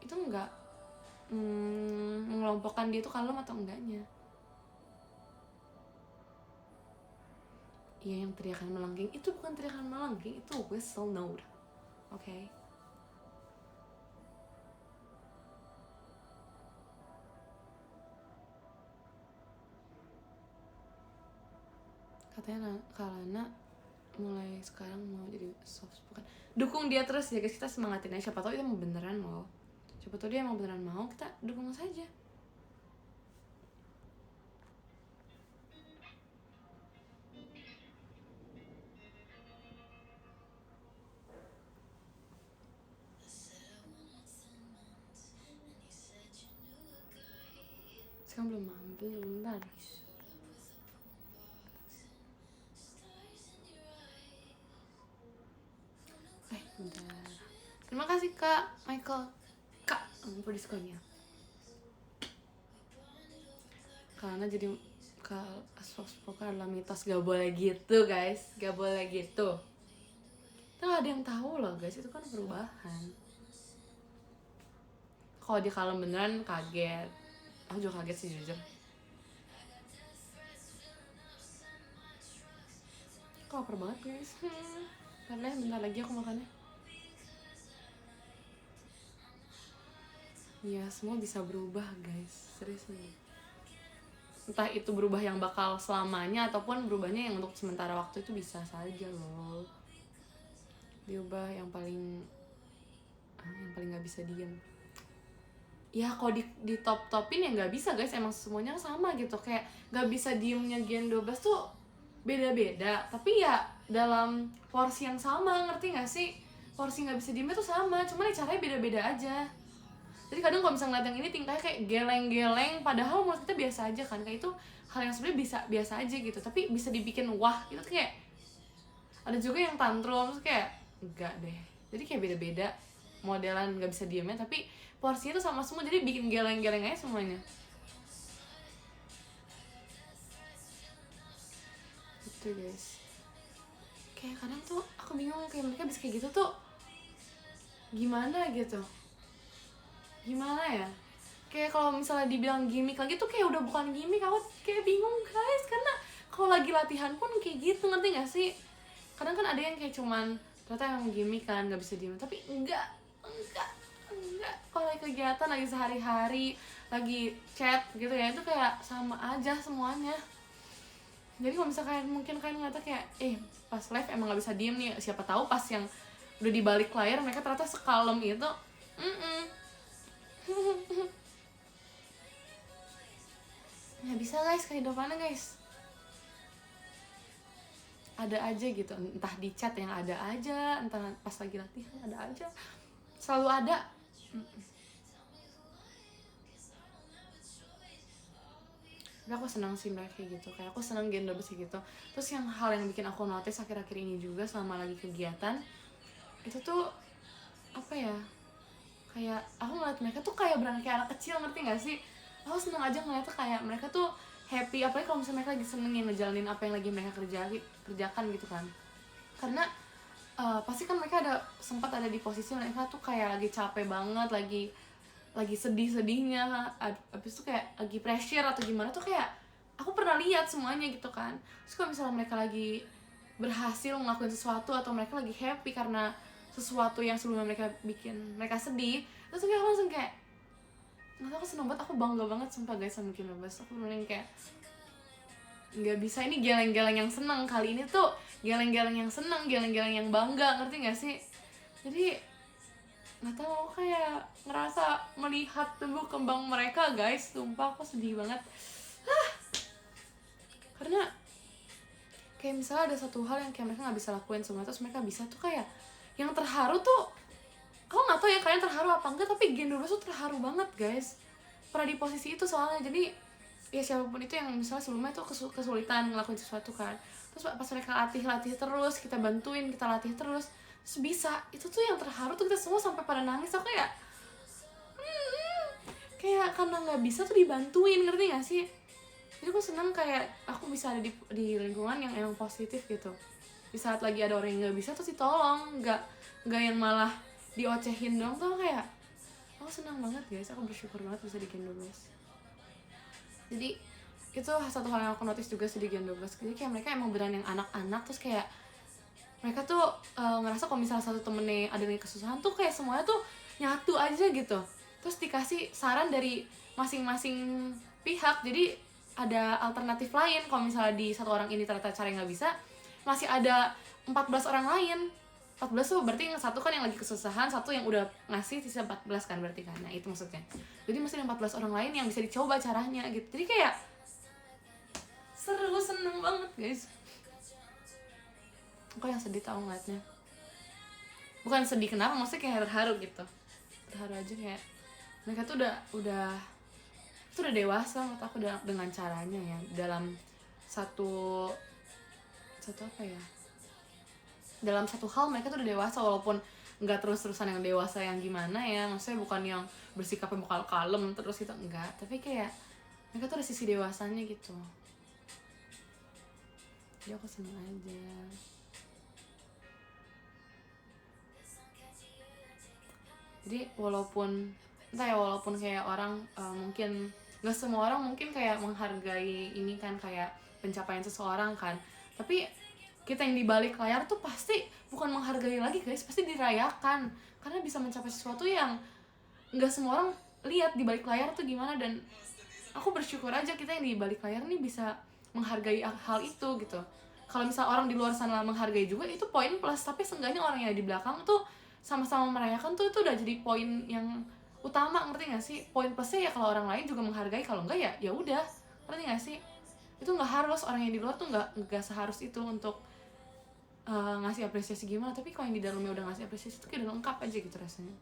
itu enggak mengelompokkan dia tuh kalem atau enggaknya. Iya, yang teriakan melengking itu bukan teriakan melengking, itu whistle note. Oke. Katanya Kalana mulai sekarang mau jadi soft spoken. Dukung dia terus ya guys, kita semangatin aja. Siapa tahu dia mau beneran mau. Siapa tahu dia emang beneran mau, kita dukung saja. Sekarang belum ambil, bentar. Bentar. Terima kasih Kak Michael. Kak, untuk diskonnya. Karena jadi soft spoken adalah mitos, gak boleh gitu guys, gak boleh gitu. Kita gak ada yang tahu loh guys, itu kan perubahan. kalau dia kalem beneran kaget. Aku juga kaget sih jujur. Kok lapar banget guys. Karena bentar lagi aku makannya. Ya semua bisa berubah guys, serius nih. Entah itu berubah yang bakal selamanya ataupun berubahnya yang untuk sementara waktu, itu bisa saja loh. Diubah yang paling nggak bisa diam. Ya kalau di top-topin ya nggak bisa guys, emang semuanya sama gitu. Kayak nggak bisa diemnya Gen 12 tuh beda-beda, tapi ya dalam porsi yang sama, ngerti nggak sih? Porsi nggak bisa diemnya tuh sama, cuma caranya beda-beda aja. Jadi kadang kalau misalnya ngeliat yang ini tingkahnya kayak geleng-geleng, padahal menurut kita biasa aja kan. Kayak itu hal yang sebenarnya bisa biasa aja gitu, tapi bisa dibikin wah gitu tuh kayak. Ada juga yang tantrum terus kayak enggak deh. Jadi kayak beda-beda modelan nggak bisa diemnya, tapi porsinya tuh sama semua, jadi bikin geleng-geleng aja semuanya. Gitu guys. Kayak kadang tuh aku bingung, kayak mereka bisa kayak gitu tuh gimana gitu. Gimana ya? Kayak kalau misalnya dibilang gimmick lagi tuh kayak udah bukan gimmick. Aku kayak bingung guys, karena kalau lagi latihan pun kayak gitu, ngerti gak sih? Kadang kan ada yang kayak cuman ternyata yang gimmick kan, gak bisa diem. Tapi enggak. Kalau lagi kegiatan, lagi sehari-hari, lagi chat gitu ya, itu kayak sama aja semuanya. Jadi kalau misalkan mungkin kalian ngeliatnya kayak pas live emang gak bisa diem nih, siapa tahu pas yang udah di balik layar mereka ternyata sekalem itu. Nggak bisa guys, kehidupannya guys ada aja gitu, entah di chat yang ada aja, entah pas lagi latihan ada aja, selalu ada. Tapi aku senang sih mereka kayak gitu, kayak aku senang Gen 12 kayak gitu. Terus yang hal yang bikin aku notice akhir-akhir ini juga selama lagi kegiatan itu tuh apa ya, kayak aku ngeliat mereka tuh kayak berani kayak anak kecil, ngerti gak sih? Aku seneng aja ngeliatnya kayak mereka tuh happy, apalagi kalau misalnya mereka lagi seneng ngejalanin apa yang lagi mereka kerjakan gitu kan. Karena pasti kan mereka sempat ada di posisi mereka tuh kayak lagi capek banget, lagi sedih-sedihnya, abis itu kayak lagi pressure atau gimana tuh, kayak aku pernah lihat semuanya gitu kan. Terus kalau misalnya mereka lagi berhasil ngelakuin sesuatu atau mereka lagi happy karena sesuatu yang sebelumnya mereka bikin mereka sedih, terus kayak aku langsung kayak nggak tau, aku seneng banget, aku bangga banget sumpah guys sama Gen 12. Aku bener kayak nggak bisa, ini geleng-geleng yang seneng kali ini tuh, geleng-geleng yang seneng, geleng-geleng yang bangga, ngerti nggak sih? Jadi nggak tahu, kayak ngerasa melihat tumbuh kembang mereka guys, sumpah aku sedih banget. Karena kayak misalnya ada satu hal yang kayak mereka nggak bisa lakuin semua, terus mereka bisa tuh, kayak yang terharu tuh, aku nggak tahu ya kalian terharu apa enggak, tapi Gen 12 tuh terharu banget guys, pernah di posisi itu soalnya. Jadi ya siapapun itu yang misalnya sebelumnya tuh kesulitan ngelakuin sesuatu kan, terus pas mereka latih terus, kita bantuin, kita latih terus bisa, itu tuh yang terharu tuh, kita semua sampai pada nangis. Aku kayak karena nggak bisa tuh dibantuin, ngerti gak sih? Jadi aku senang kayak aku bisa ada di lingkungan yang emang positif gitu. Di saat lagi ada orang yang nggak bisa tuh ditolong, nggak yang malah diocehin dong tuh. Kayak aku senang banget guys, aku bersyukur banget bisa di Gen 12. Jadi itu satu hal yang aku notice juga sih di Gen 12. Jadi kayak mereka emang beneran yang anak-anak, terus kayak mereka tuh ngerasa kalau misalnya satu temennya ada yang kesusahan tuh kayak semuanya tuh nyatu aja gitu, terus dikasih saran dari masing-masing pihak. Jadi ada alternatif lain, kalau misalnya di satu orang ini ternyata cara nggak bisa, masih ada 14 orang lain. 14 tuh berarti yang satu kan yang lagi kesusahan, satu yang udah ngasih, sisa 14 kan berarti kan. Nah itu maksudnya, jadi masih ada 14 orang lain yang bisa dicoba caranya gitu. Jadi kayak seru, seneng banget guys. Aku yang sedih tau ngeliatnya, bukan sedih kenapa, maksudnya kayak terharu gitu, terharu aja. Kayak mereka tuh udah dewasa menurut aku dengan caranya ya, dalam satu apa ya, dalam satu hal mereka tuh udah dewasa, walaupun nggak terus-terusan yang dewasa yang gimana ya, maksudnya bukan yang bersikapnya bakal kalem terus gitu, enggak, tapi kayak mereka tuh ada sisi dewasanya gitu. Jadi aku seneng aja. Jadi walaupun entah ya, walaupun kayak orang mungkin nggak semua orang mungkin kayak menghargai ini kan, kayak pencapaian seseorang kan, tapi kita yang di balik layar tuh pasti bukan menghargai lagi guys, pasti dirayakan karena bisa mencapai sesuatu yang nggak semua orang lihat di balik layar tuh gimana. Dan aku bersyukur aja kita yang di balik layar nih bisa menghargai hal itu gitu. Kalau misal orang di luar sana menghargai juga itu poin plus, tapi seenggaknya orang yang di belakang tuh sama-sama merayakan tuh itu udah jadi poin yang utama, ngerti gak sih? Poin plusnya ya kalau orang lain juga menghargai, kalau enggak ya ya udah, ngerti gak sih? Itu nggak harus, orang yang di luar tuh nggak seharus itu untuk ngasih apresiasi gimana, tapi kalau yang di dalamnya udah ngasih apresiasi itu kayak udah lengkap aja gitu rasanya.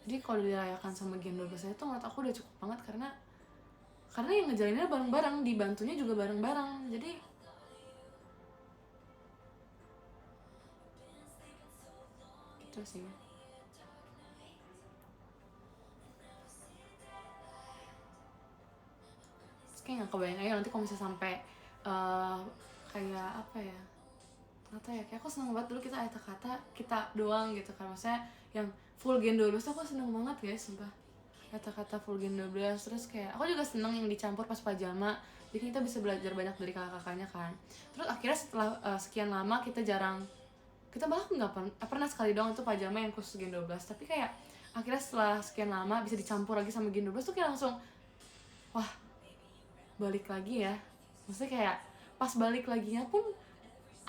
Jadi kalau dirayakan sama Gen 12 saya tuh menurut aku udah cukup banget, karena yang ngejalaninnya bareng-bareng, dibantunya juga bareng-bareng, jadi gitu sih. Terus kayak nggak kebayang aja nanti kalau misalnya sampai kayak apa ya, kata ya, kayak aku seneng banget dulu kita kata kita doang gitu kan, maksudnya yang full Gen 12 tuh aku seneng banget guys, sumpah. Kata-kata full Gen 12, terus kayak aku juga seneng yang dicampur pas pajama, jadi kita bisa belajar banyak dari kakak-kakaknya kan. Terus akhirnya setelah sekian lama kita malah nggak pernah sekali doang tuh pajama yang khusus Gen 12, tapi kayak akhirnya setelah sekian lama bisa dicampur lagi sama Gen 12 tuh kayak langsung wah, balik lagi ya. Maksudnya kayak pas balik laginya pun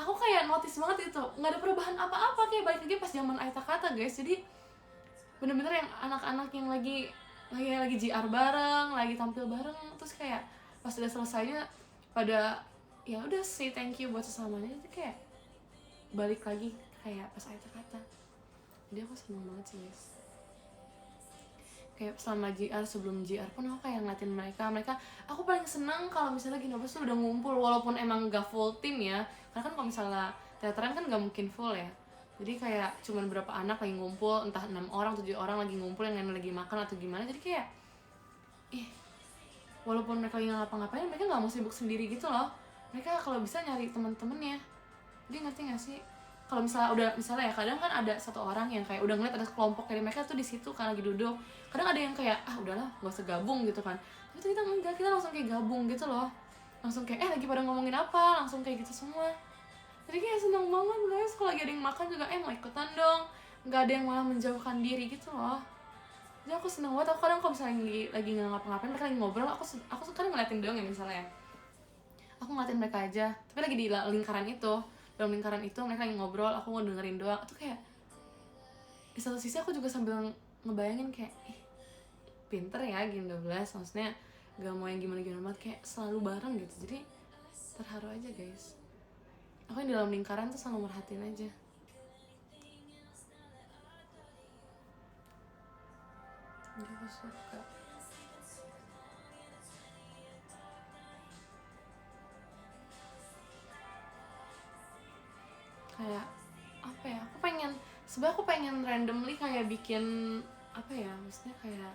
aku kayak notice banget itu nggak ada perubahan apa-apa, kayak balik lagi pas zaman Aita Kata guys. Jadi bener-bener yang anak-anak yang lagi JR bareng, lagi tampil bareng, terus kayak pas udah selesainya pada ya udah say thank you buat sesamanya, itu kayak balik lagi kayak pas Aita Kata. Jadi aku seneng banget sih guys. Kayak selama JR, sebelum JR pun aku kayak ngeliatin mereka aku paling seneng kalau misalnya Ginobers tuh udah ngumpul, walaupun emang gak full tim ya, karena kan kalau misalnya teateran kan gak mungkin full ya, jadi kayak cuman berapa anak lagi ngumpul, entah 6 orang 7 orang lagi ngumpul yang lain lagi makan atau gimana, jadi kayak walaupun mereka lagi ngapa-ngapain, mereka gak mau sibuk sendiri gitu loh, mereka kalau bisa nyari teman-temannya. Jadi ngerti gak sih, kalau misalnya ya kadang kan ada satu orang yang kayak udah ngeliat ada kelompok dari mereka tuh di situ kan lagi duduk, kadang ada yang kayak udahlah gak usah gabung gitu kan, tapi kita enggak, kita langsung kayak gabung gitu loh, langsung kayak lagi pada ngomongin apa, langsung kayak gitu semua. Jadi kayak seneng banget guys, kalau lagi ada yang makan juga mau ikutan dong, nggak ada yang malah menjauhkan diri gitu loh. Jadi aku seneng banget. Aku kadang kalau misalnya lagi nggak ngapa-ngapain, mereka lagi ngobrol, aku kadang ngeliatin doang ya, misalnya aku ngeliatin mereka aja tapi lagi di lingkaran itu, dalam lingkaran itu mereka lagi ngobrol, aku mau dengerin doang. Itu kayak di satu sisi aku juga sambil ngebayangin kayak pinter ya Gen 12, maksudnya gak mau yang gimana-gimana banget, kayak selalu bareng gitu. Jadi terharu aja guys, aku yang di dalam lingkaran tuh selalu merhatiin aja. Jadi aku suka. Kayak apa ya, aku pengen randomly kayak bikin apa ya, maksudnya kayak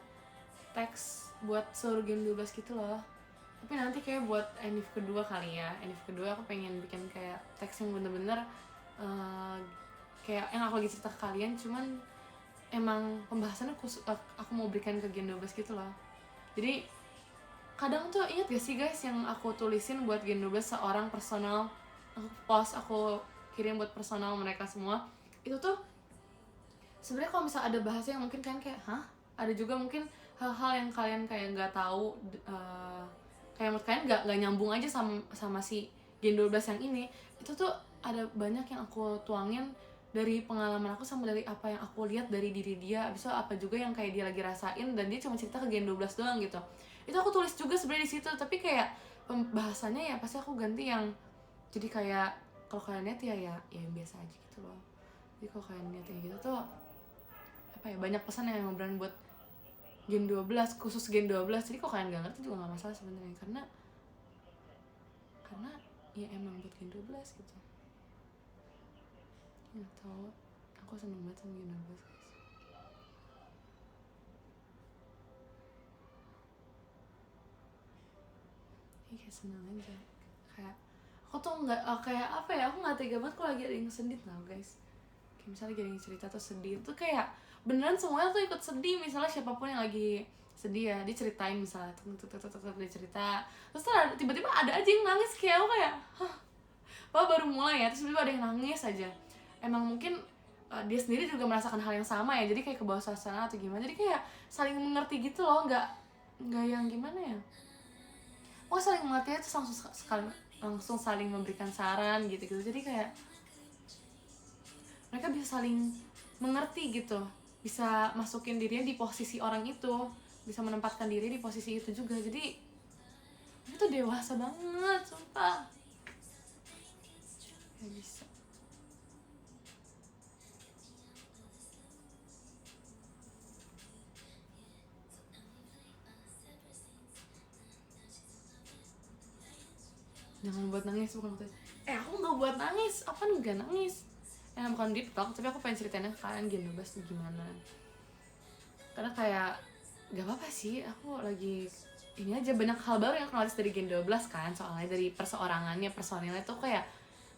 teks buat seluruh Gen 12 gitu loh. Tapi nanti kayak buat Enif kedua kali ya, Enif kedua aku pengen bikin kayak teks yang bener-bener kayak yang aku lagi cerita ke kalian, cuman emang pembahasannya khusus aku mau berikan ke Gen 12 gitu loh. Jadi kadang tuh ingat gak sih guys yang aku tulisin buat Gen 12 seorang personal, aku post, aku kirim buat personal mereka semua. Itu tuh sebenarnya kalau misalnya ada bahasa yang mungkin kalian kayak ada juga mungkin hal-hal yang kalian kayak nggak tahu, kayak menurut kalian nggak nyambung aja sama si Gen 12 yang ini. Itu tuh ada banyak yang aku tuangin dari pengalaman aku sama dari apa yang aku lihat dari diri dia, abis itu apa juga yang kayak dia lagi rasain, dan dia cuma cerita ke Gen 12 doang gitu. Itu aku tulis juga sebenarnya di situ, tapi kayak pembahasannya ya pasti aku ganti yang jadi kayak kalau kalian lihat ya yang biasa aja gitu loh. Jadi kalau kalian lihat yang gitu tuh apa ya, banyak pesan yang emang buat Gen 12, khusus Gen 12. Jadi kalau kalian gak ngerti juga gak masalah sebenarnya, karena ya emang buat Gen 12 gitu. Nggak tahu, aku seneng banget sama Gen 12 guys. Kayak seneng aja, kayak aku aku tuh nggak kayak apa ya, aku nggak tega banget kalau lagi ada yang sedih tau guys. Kayak misalnya lagi ada yang cerita tuh sedih tuh kayak beneran semuanya tuh ikut sedih. Misalnya siapapun yang lagi sedih ya, dia ceritain misalnya dia cerita, terus tiba-tiba ada aja yang nangis. Kayak aku kayak hah, baru mulai ya, terus tiba-tiba ada yang nangis aja. Emang mungkin dia sendiri juga merasakan hal yang sama ya, jadi kayak ke bawah suasana atau gimana, jadi kayak saling mengerti gitu loh, nggak yang gimana ya, saling mengerti itu langsung saling memberikan saran gitu. Jadi kayak mereka bisa saling mengerti gitu, bisa masukin dirinya di posisi orang itu, bisa menempatkan diri di posisi itu juga. Jadi itu dewasa banget sumpah, gak bisa. Jangan buat nangis, bukan waktu aku nggak buat nangis, apa nggak nangis, bukan deep talk, tapi aku pengen ceritainnya ke kalian Gen 12 tuh gimana. Karena kayak gak apa-apa sih, aku lagi ini aja, banyak hal baru yang aku notice dari Gen 12 kan, soalnya dari perseorangannya, personilnya tuh kayak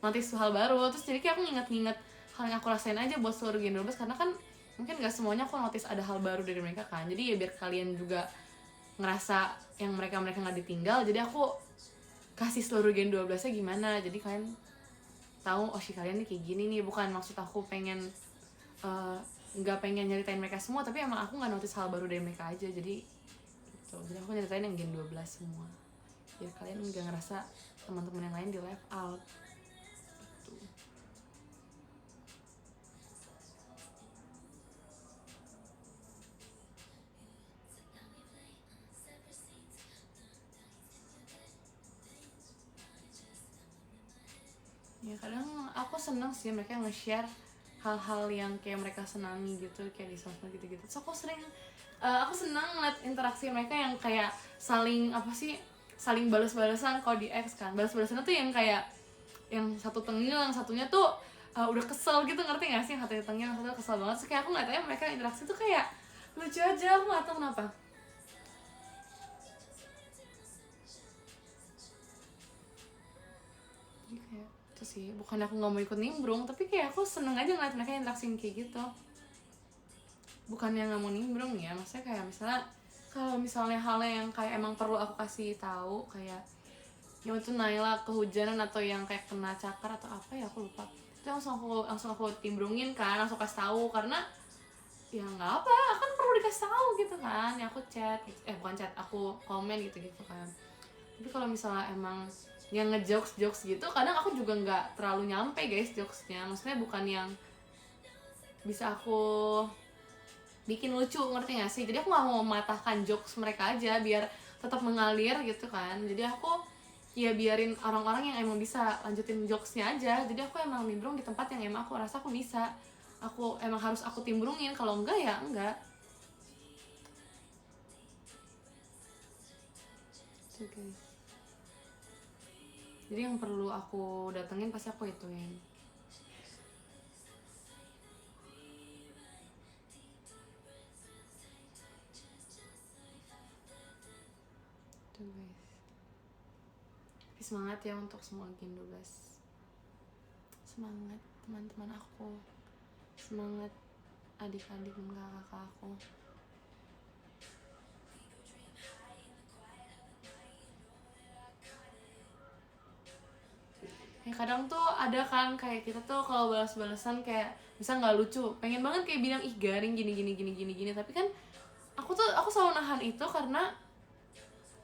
notice hal baru. Terus jadi kayak aku nginget-nginget hal yang aku rasain aja buat seluruh Gen 12, karena kan mungkin gak semuanya aku notice ada hal baru dari mereka kan. Jadi ya biar kalian juga ngerasa yang mereka gak ditinggal, jadi aku kasih seluruh Gen 12-nya gimana, jadi kalian tahu oh si kalian nih kayak gini nih. Bukan maksud aku pengen nggak pengen nyeritain mereka semua, tapi emang aku nggak notice hal baru dari mereka aja, jadi gitu. Jadi aku nyeritain yang Gen 12 semua biar kalian nggak ngerasa teman-teman yang lain di left out gitu. Ya kadang aku seneng sih mereka nge-share hal-hal yang kayak mereka senangi gitu, kayak di sosmed gitu-gitu. So aku senang ngeliat interaksi mereka yang kayak saling saling balas-balasan. Kalau di X kan balas-balasannya tuh yang kayak yang satu tengil, yang satunya tuh udah kesel gitu, ngerti gak sih? Yang satu tengil, yang satu kesel banget. So kayak aku ngeliatnya mereka interaksi tuh kayak lucu aja, aku gak tau kenapa. Jadi kayak itu sih, bukan aku nggak mau ikut nimbrung, tapi kayak aku seneng aja ngeliat mereka interaksi kayak gitu. Bukannya nggak mau nimbrung ya, maksudnya kayak misalnya kalau misalnya hal yang kayak emang perlu aku kasih tahu, kayak yang itu Naila kehujanan atau yang kayak kena cakar atau apa ya aku lupa, itu langsung aku timbrungin kan, langsung kasih tahu. Karena ya nggak apa, kan perlu dikasih tahu gitu kan. Ya aku chat gitu. Bukan chat, aku komen gitu kan. Tapi kalau misalnya emang yang ngejokes gitu, kadang aku juga nggak terlalu nyampe guys jokesnya. Maksudnya bukan yang bisa aku bikin lucu, ngerti gak sih? Jadi aku nggak mau mematahkan jokes mereka aja biar tetap mengalir gitu kan. Jadi aku ya biarin orang-orang yang emang bisa lanjutin jokesnya aja. Jadi aku emang nimbrung di tempat yang emang aku rasa aku bisa, aku emang harus aku timbrungin. Kalau enggak ya enggak. Oke guys, jadi yang perlu aku datengin pasti aku ituin. Tuh guys, tapi semangat ya untuk semua Gen 12. Semangat teman-teman aku, semangat adik-adik dan kakak aku. Ya kadang tuh ada kan kayak kita tuh kalau balas-balasan kayak bisa nggak lucu, pengen banget kayak bilang ih garing gini, tapi kan aku selalu nahan itu karena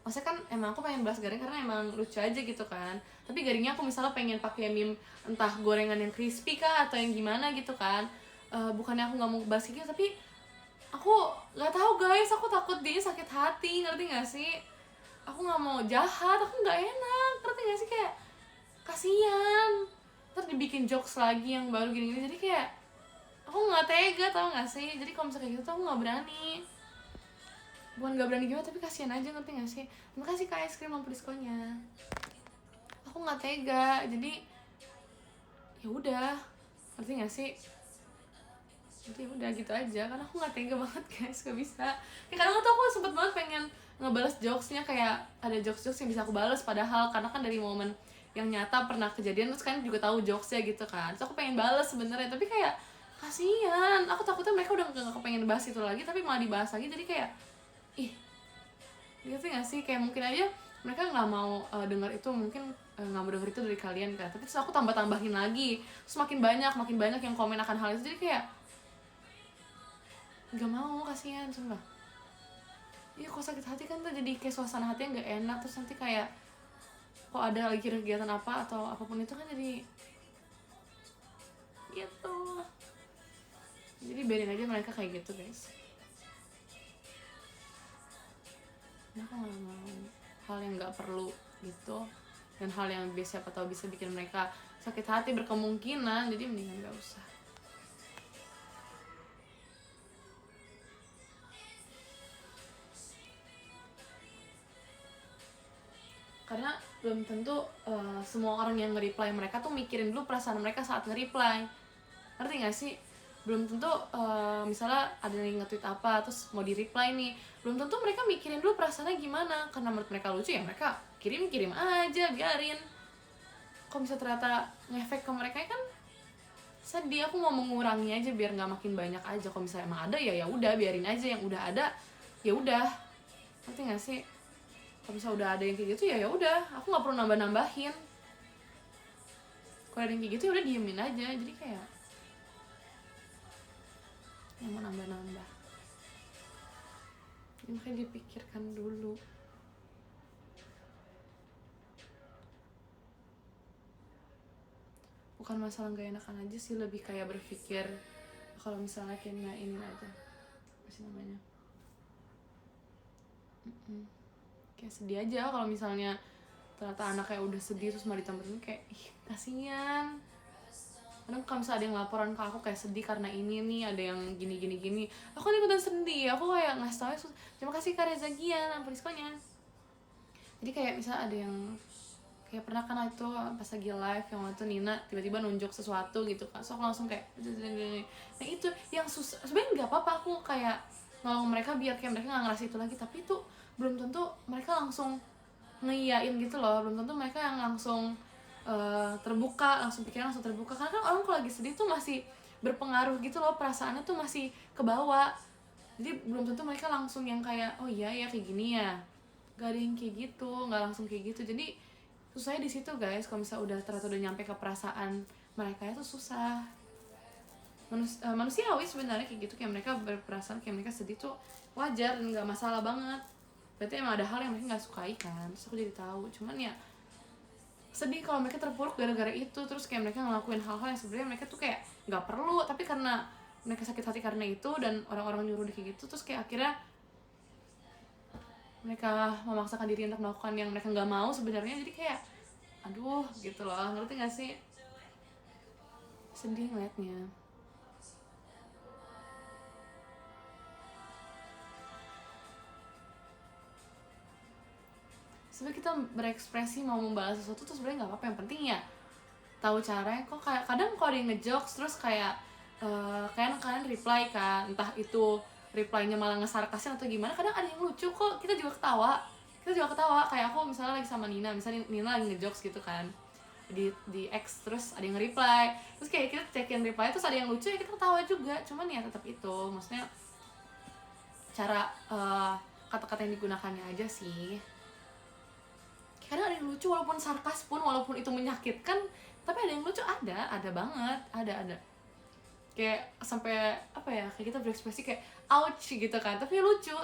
maksudnya kan emang aku pengen balas garing karena emang lucu aja gitu kan. Tapi garingnya aku misalnya pengen pakai meme entah gorengan yang crispy kah atau yang gimana gitu kan. Bukannya aku nggak mau bahas gitu, tapi aku nggak tahu guys, aku takut dia sakit hati, ngerti nggak sih? Aku nggak mau jahat, aku nggak enak, ngerti nggak sih? Kayak kasian ntar dibikin jokes lagi yang baru gini-gini, jadi kayak aku nggak tega, tau nggak sih? Jadi kalau misalnya kayak gitu tuh aku nggak berani, bukan nggak berani gimana, tapi kasian aja, ngerti nggak sih? Makasih Kak es krim lampu diskonnya. Aku nggak tega, jadi ya udah, ngerti nggak sih? Jadi udah gitu aja, karena aku nggak tega banget guys, gak bisa. Kayak kadang tuh aku sempet banget pengen ngebales jokesnya, kayak ada jokes yang bisa aku balas padahal karena kan dari momen yang nyata pernah kejadian, terus kan juga tahu jokesnya gitu kan, terus aku pengen balas sebenarnya, tapi kayak kasihan, aku takutnya mereka udah gak kepengen bahas itu lagi tapi malah dibahas lagi, jadi kayak ih gitu gak sih, kayak mungkin aja mereka nggak mau dengar itu, mungkin nggak mau denger itu dari kalian kan, tapi terus aku tambahin lagi, terus makin banyak yang komen akan hal itu, jadi kayak nggak mau, kasihan sumpah. Iya, kok sakit hati kan tuh jadi kayak suasana hatinya nggak enak, terus nanti kayak kok ada lagi kegiatan apa atau apapun itu kan jadi gitu, jadi biarin aja mereka kayak gitu guys. Aku nggak mau hal yang nggak perlu gitu, dan hal yang siapa tahu bisa bikin mereka sakit hati berkemungkinan, jadi mendingan nggak usah. Karena belum tentu semua orang yang nge-reply mereka tuh mikirin dulu perasaan mereka saat nge-reply, ngerti gak sih? Belum tentu misalnya ada yang nge-tweet apa terus mau di-reply nih, belum tentu mereka mikirin dulu perasaannya gimana, karena menurut mereka lucu ya mereka kirim aja, biarin. Kalau bisa ternyata ngefek ke mereka kan sedih, aku mau mengurangi aja biar nggak makin banyak aja. Kalau misalnya emang ada ya udah biarin aja, yang udah ada ya udah, ngerti gak sih? Kalau misalnya udah ada yang kayak gitu ya udah, aku nggak perlu nambah-nambahin. Kalau ada yang kayak gitu ya udah diemin aja, jadi kayak yang mau nambah-nambah, jadi makanya dipikirkan dulu. Bukan masalah nggak enakan aja sih, lebih kayak berpikir kalau misalnya kayaknya ini aja apa sih namanya, kayak sedih aja kalau misalnya ternyata anaknya udah sedih terus malah ditambahin, kayak ih kasihan. Kadang kalau misalnya ada yang laporan ke aku kayak sedih karena ini nih, ada yang gini, aku kan ikutan sedih, aku kayak ngasih tau terima kasih Kak Reza Gian, ampun diskonya. Jadi kayak misalnya ada yang kayak pernah kan itu pas lagi live yang waktu Nina tiba-tiba nunjuk sesuatu gitu kan, so aku langsung kayak nah itu yang susah. Sebenarnya nggak apa-apa aku kayak nolong mereka biar kayak mereka nggak ngerasa itu lagi, tapi itu belum tentu mereka langsung ngeiyain gitu loh, belum tentu mereka yang langsung terbuka, langsung pikiran langsung terbuka, karena kan orang kalau lagi sedih tuh masih berpengaruh gitu loh, perasaannya tuh masih kebawa, jadi belum tentu mereka langsung yang kayak oh iya ya kayak gini ya, gak ada yang kayak gitu, nggak langsung kayak gitu. Jadi susahnya di situ guys, kalau misalnya udah ternyata udah nyampe ke perasaan mereka itu susah. Manusiawi sebenarnya kayak gitu, kayak mereka berperasaan, kayak mereka sedih tuh wajar dan nggak masalah banget, berarti emang ada hal yang mereka nggak sukai kan, terus aku jadi tahu. Cuman ya sedih kalau mereka terpuruk gara-gara itu, terus kayak mereka ngelakuin hal-hal yang sebenarnya mereka tuh kayak nggak perlu, tapi karena mereka sakit hati karena itu dan orang-orang nyuruh dia kayak gitu, terus kayak akhirnya mereka memaksakan diri untuk melakukan yang mereka nggak mau sebenarnya, jadi kayak aduh gitu loh, ngerti nggak sih? Sedih ngeliatnya. Sebenarnya kita berekspresi mau membalas sesuatu tuh sebenarnya nggak apa-apa, yang penting ya tahu caranya. Kok kayak kadang kalau ada yang ngejokes terus kayak kalian reply kan, entah itu reply-nya malah ngesarkasin atau gimana, kadang ada yang lucu kok, kita juga ketawa. Kayak aku misalnya lagi sama Nina, misalnya Nina lagi ngejokes gitu kan di X, terus ada yang reply, terus kayak kita cekin reply terus ada yang lucu ya kita ketawa juga. Cuman ya tetap itu, maksudnya cara kata-kata yang digunakannya aja sih. Kadang ada yang lucu walaupun sarkas pun, walaupun itu menyakitkan, tapi ada yang lucu, ada banget, ada kayak sampai apa ya, kayak kita berekspresi kayak ouch gitu kan, tapi lucu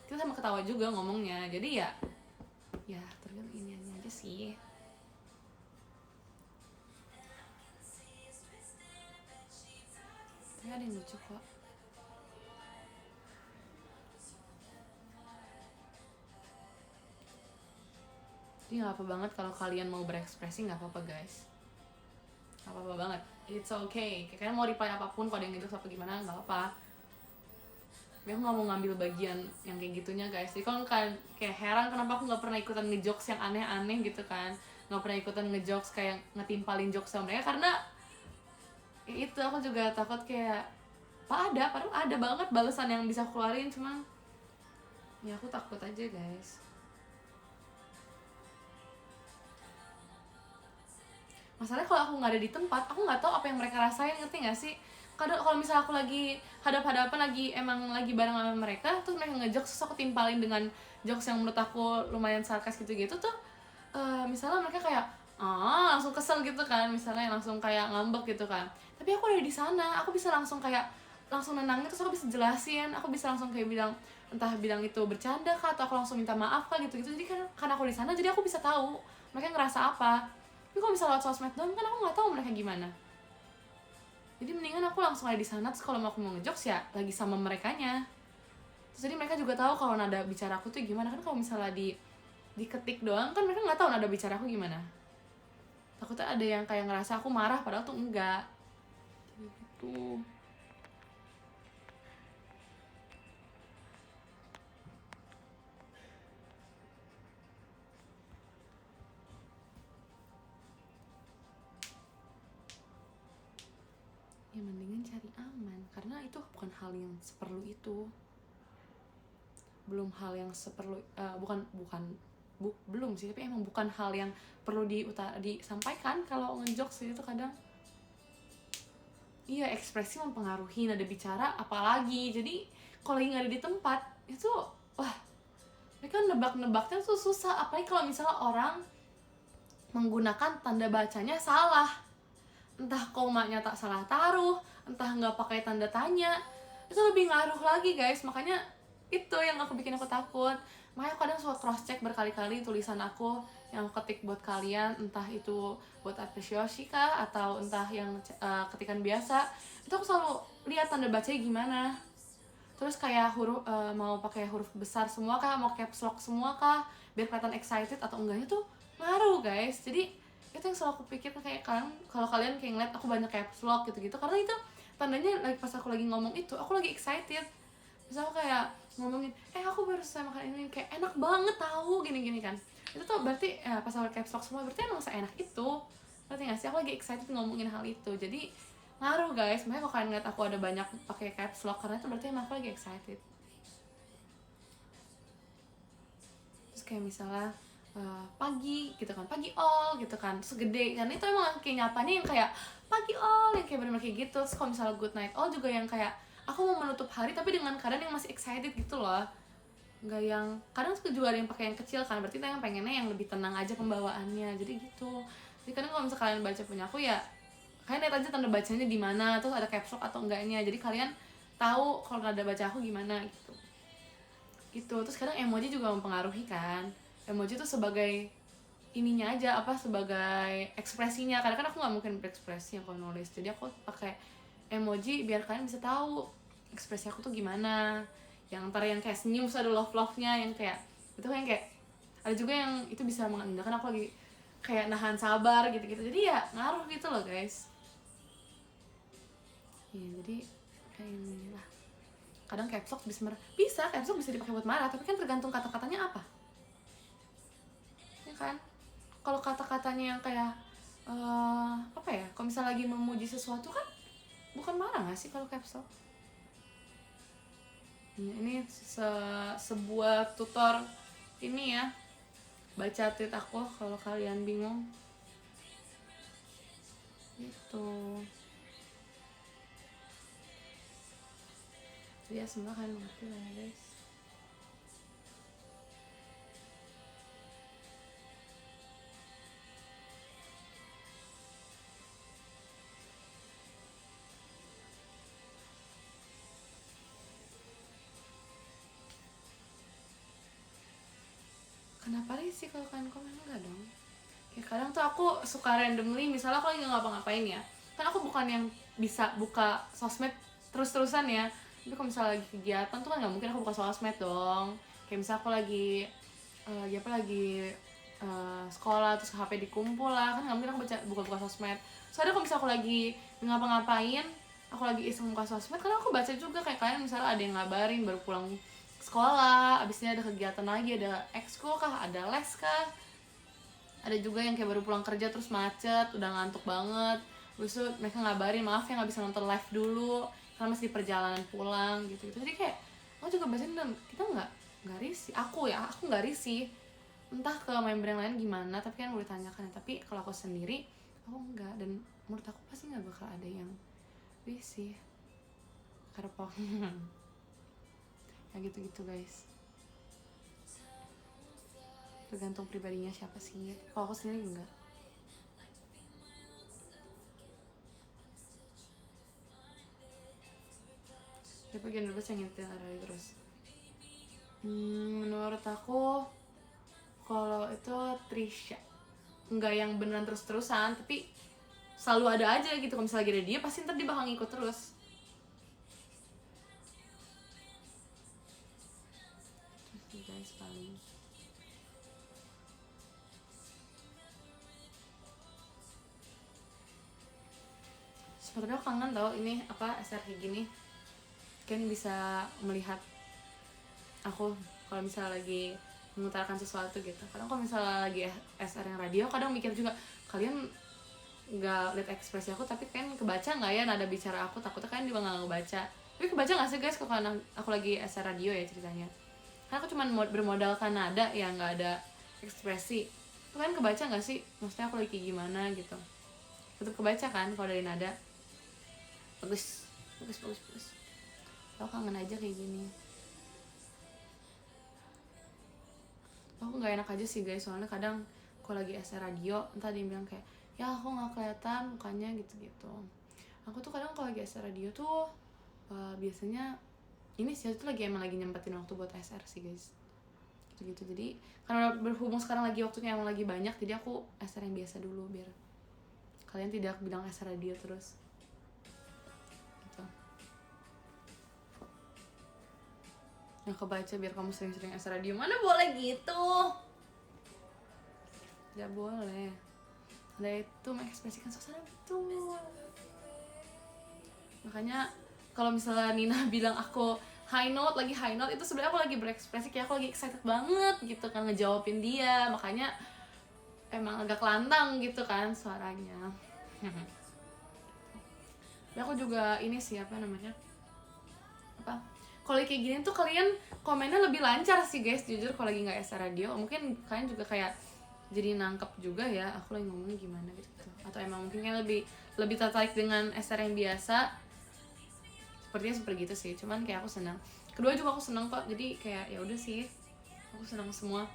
kita sama ketawa juga ngomongnya. Jadi ya tergantung ini aja sih. Tapi ada yang lucu kok. Jadi nggak apa banget kalau kalian mau berekspresi, nggak apa-apa guys, nggak apa-apa banget, it's okay. Kalian mau reply apapun, kalau ada yang ngejokes apa gimana nggak apa-apa. Tapi aku nggak mau ngambil bagian yang kayak gitunya guys. Jadi kalau kan kayak heran kenapa aku nggak pernah ikutan ngejokes yang aneh-aneh gitu kan, nggak pernah ikutan ngejokes kayak ngetimpalin jokes sama mereka, karena itu aku juga takut kayak padahal ada banget balasan yang bisa aku keluarin, cuman ya aku takut aja guys. Masalahnya kalau aku nggak ada di tempat, aku nggak tahu apa yang mereka rasain, ngerti nggak sih? Kadang kalau misalnya aku lagi hadap-hadapan, lagi bareng sama mereka, terus mereka ngejokes, terus aku timpalin dengan jokes yang menurut aku lumayan sarkas gitu-gitu tuh, misalnya mereka kayak langsung kesel gitu kan, misalnya langsung kayak ngambek gitu kan. Tapi aku ada di sana, aku bisa langsung kayak langsung nenangin, terus aku bisa jelasin, aku bisa langsung kayak bilang, entah bilang itu bercanda kah, atau aku langsung minta maaf kah gitu-gitu. Jadi kan karena aku di sana, jadi aku bisa tahu mereka ngerasa apa. Tapi kalau misalnya lewat sosmed doang kan aku nggak tahu mereka gimana. Jadi mendingan aku langsung ada di sana, terus kalau aku mau ngejokes ya lagi sama merekanya. Terus jadi mereka juga tahu kalau nada bicara aku tuh gimana. Kan kalau misalnya diketik doang kan mereka nggak tahu nada bicara aku gimana. Takutnya ada yang kayak ngerasa aku marah padahal tuh enggak gitu. Ya mendingan cari aman, karena itu bukan hal yang seperlu itu. Belum hal yang seperlu belum sih, tapi emang bukan hal yang perlu disampaikan kalau ngejokes itu kadang. Iya, ekspresi mempengaruhi nada bicara apalagi. Jadi kalau lagi nggak ada di tempat itu, wah, mereka nebak-nebaknya tuh susah. Apalagi kalau misalnya orang menggunakan tanda bacanya salah, entah komanya tak salah taruh, entah nggak pakai tanda tanya, itu lebih ngaruh lagi guys. Makanya itu yang bikin aku takut. Makanya aku kadang suka cross check berkali-kali tulisan aku yang aku ketik buat kalian, entah itu buat apresiasi kah atau entah yang ketikan biasa. Itu aku selalu lihat tanda bacanya gimana. Terus kayak huruf mau pakai huruf besar semua kah, mau caps lock semua kah, biar kelihatan excited atau enggaknya tuh ngaruh guys. Jadi itu yang selalu aku pikir, kayak kalau kalian kayak ngeliat aku banyak caps lock gitu-gitu, karena itu tandanya lagi pas aku lagi ngomong itu aku lagi excited. Misalnya kayak ngomongin aku baru selesai makan ini, kayak enak banget tahu gini-gini kan, itu tuh berarti pas aku caps lock semua berarti emang seenak itu. Berarti nggak sih, aku lagi excited ngomongin hal itu. Jadi ngaruh guys. Makanya kalau kalian ngeliat aku ada banyak pakai caps lock, karena itu berarti emang aku lagi excited. Terus kayak misalnya pagi gitu kan, pagi all gitu kan, terus gede kan, itu emang kayak nyapanya yang kayak pagi all, yang kayak bener-bener kayak gitu. Terus kalau misalnya good night all juga yang kayak aku mau menutup hari tapi dengan keadaan yang masih excited gitu loh. Nggak yang, kadang juga ada yang pakai yang kecil kan, berarti kita yang pengennya yang lebih tenang aja pembawaannya, jadi gitu. Jadi kadang kalau misalnya kalian baca punya aku ya kalian lihat aja tanda bacanya di mana, terus ada caps lock atau enggaknya, jadi kalian tahu kalau nada baca aku gimana gitu. Terus kadang emoji juga mempengaruhi kan. Emoji tuh sebagai ininya aja, sebagai ekspresinya. Kadang kan aku nggak mungkin berekspresi yang kalau nulis, jadi aku pakai emoji biar kalian bisa tahu ekspresi aku tuh gimana. Yang ntar yang kayak senyum terus ada love-nya, yang kayak itu kan, yang kayak ada juga yang itu bisa mengandalkan aku lagi kayak nahan sabar gitu-gitu. Jadi ya ngaruh gitu loh guys. Ya jadi kayak ini lah. Kadang caps lock bisa caps lock bisa dipakai buat marah, tapi kan tergantung kata-katanya apa, ya kan. Kalau kata-katanya yang kayak apa ya, kalau misalnya lagi memuji sesuatu kan bukan marah nggak sih kalau caps lock. Ini sebuah tutor ini ya, baca tweet aku kalau kalian bingung gitu. Jadi ya semoga kalian mengerti lah ya guys. Kenapa sih kalau kalian komen? Enggak dong. Kayak kadang tuh aku suka randomly, misalnya aku lagi nggak ngapa-ngapain ya, kan aku bukan yang bisa buka sosmed terus-terusan ya. Tapi kalau misalnya lagi kegiatan tuh kan nggak mungkin aku buka sosmed dong. Kayak misalnya aku lagi sekolah terus HP dikumpul lah, kan nggak mungkin aku buka sosmed. Soalnya kalau misalnya aku lagi ngapa-ngapain, aku lagi iseng buka sosmed, karena aku baca juga kayak kalian misalnya ada yang ngabarin baru pulang sekolah, abisnya ada kegiatan lagi, ada ekskul kah, ada les kah, ada juga yang kayak baru pulang kerja terus macet, udah ngantuk banget, terus mereka ngabarin maaf ya nggak bisa nonton live dulu karena masih di perjalanan pulang gitu. Jadi kayak aku juga bacain dan kita nggak risih, aku nggak risih, entah ke member yang lain gimana, tapi kan boleh tanyakan ya. Tapi kalau aku sendiri aku enggak, dan menurut aku pasti nggak bakal ada yang risih karepok. Ya gitu-gitu guys, tergantung pribadinya siapa sih. Kalau aku sendiri enggak. Siapa bagian dulu yang ngintil Arali terus? Menurut aku kalau itu Trisha, nggak yang beneran terus-terusan, tapi selalu ada aja gitu. Kalau misalnya lagi ada dia, pasti ntar dia bakal ngikut terus. Terus guys paling sebenarnya aku kangen tau ini apa SR kayak gini, kan bisa melihat aku kalau misalnya lagi mengutarakan sesuatu gitu. Kadang kalau misalnya lagi SR yang radio, kadang mikir juga kalian nggak lihat ekspresi aku, tapi kan kebaca nggak ya nada bicara aku, takutnya kan juga nggak ngebaca. Tapi kebaca nggak sih guys kalau aku lagi SR radio ya ceritanya, karena aku cuma bermodalkan nada ya, nggak ada ekspresi. Itu kan kebaca nggak sih, maksudnya aku lagi kayak gimana gitu, tetap kebaca kan kalau dari nada. Bagus. Aku kangen aja kayak gini. Aku nggak enak aja sih guys, soalnya kadang kalau lagi SR radio entah dia bilang kayak ya aku nggak kelihatan mukanya gitu. Aku tuh kadang kalau lagi SR radio tuh biasanya ini sih tuh emang lagi nyempetin waktu buat SR sih guys, gitu. Jadi karena berhubung sekarang lagi waktunya emang lagi banyak, jadi aku SR yang biasa dulu biar kalian tidak bilang SR radio terus gitu. Yang kebaca biar kamu sering-sering SR radio, mana boleh gitu, tidak boleh. Anda itu mengekspresikan suasana betul. Makanya kalau misalnya Nina bilang aku high note itu sebenarnya aku lagi berekspresi kayak aku lagi excited banget gitu kan ngejawabin dia, makanya emang agak lantang gitu kan suaranya. Ya aku juga ini sih apa kalau kayak gini tuh kalian komennya lebih lancar sih guys, jujur. Kalau lagi nggak SR radio mungkin kalian juga kayak jadi nangkep juga ya aku lagi ngomongnya gimana gitu. Atau emang mungkin kan lebih tertarik dengan SR yang biasa, sepertinya seperti gitu sih. Cuman kayak aku senang, kedua juga aku senang kok, jadi kayak ya udah sih, aku senang semua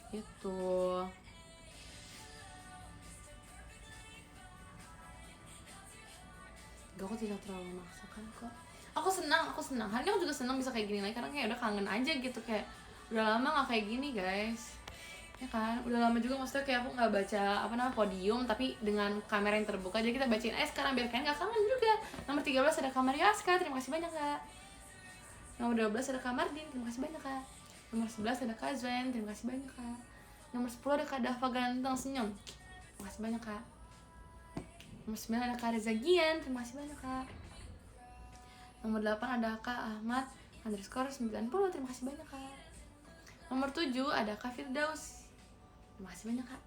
gitu. Gak, aku tidak terlalu memaksakan kok. Aku senang hari ini aku juga senang bisa kayak gini lagi, karena kayak udah kangen aja gitu, kayak udah lama nggak kayak gini guys, ya kan. Udah lama juga, maksudnya kayak aku nggak baca podium tapi dengan kamera yang terbuka, jadi kita bacain aja sekarang biar kalian nggak kangen juga. Nomor 13 ada Kamar Yaska, terima kasih banyak kak. Nomor 12 ada Kamardin, terima kasih banyak kak. Nomor 11 ada Kak Zwen, terima kasih banyak kak. Nomor 10 ada Kak Dava Ganteng Senyum, terima kasih banyak kak. Nomor 9 ada Kak Reza Gian, terima kasih banyak kak. Nomor 8 ada Kak Ahmad _90, terima kasih banyak kak. Nomor 7 ada Kak Firdaus, terima kasih banyak kak.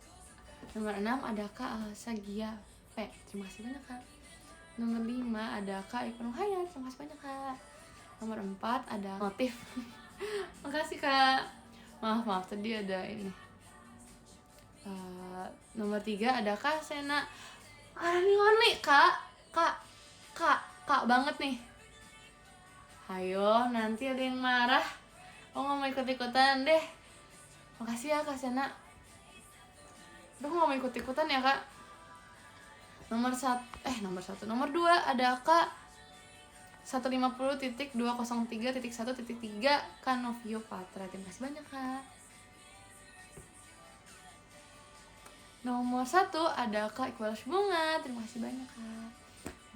Nomor 6 ada Kak Sagia P, terima kasih banyak kak. Nomor 5 ada Kak Iqbal Hayat, terima kasih banyak kak. Nomor 4 ada Notif. Makasih kak. Maaf tadi ada ini. Nomor 3 ada Kak Sena Arani kak banget nih. Ayo, nanti ada yang marah. Oh, nggak mau ikut-ikutan deh. Makasih ya Kak Sena. Aduh, nggak mau ikut-ikutan ya kak. Nomor 2 ada Kak 150.203.1.3 Kanovio Patra, terima kasih banyak kak. Nomor 1 ada Kak Iqbal Bunga, terima kasih banyak kak.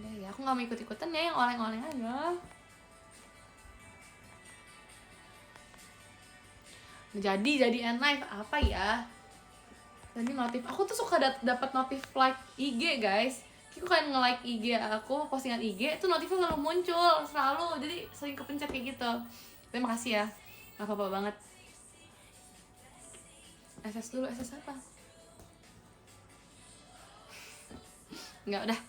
Udah ya, aku nggak mau ikut-ikutan ya, yang oleng-oleng aja. Jadi live apa ya? Tadi notif, aku tuh suka dapat notif like IG guys. Aku kan nge-like IG aku, postingan IG tuh notifnya selalu muncul, selalu. Jadi sering kepencet kayak gitu. Terima kasih ya, gak apa-apa banget. SS dulu, SS apa? Enggak, udah.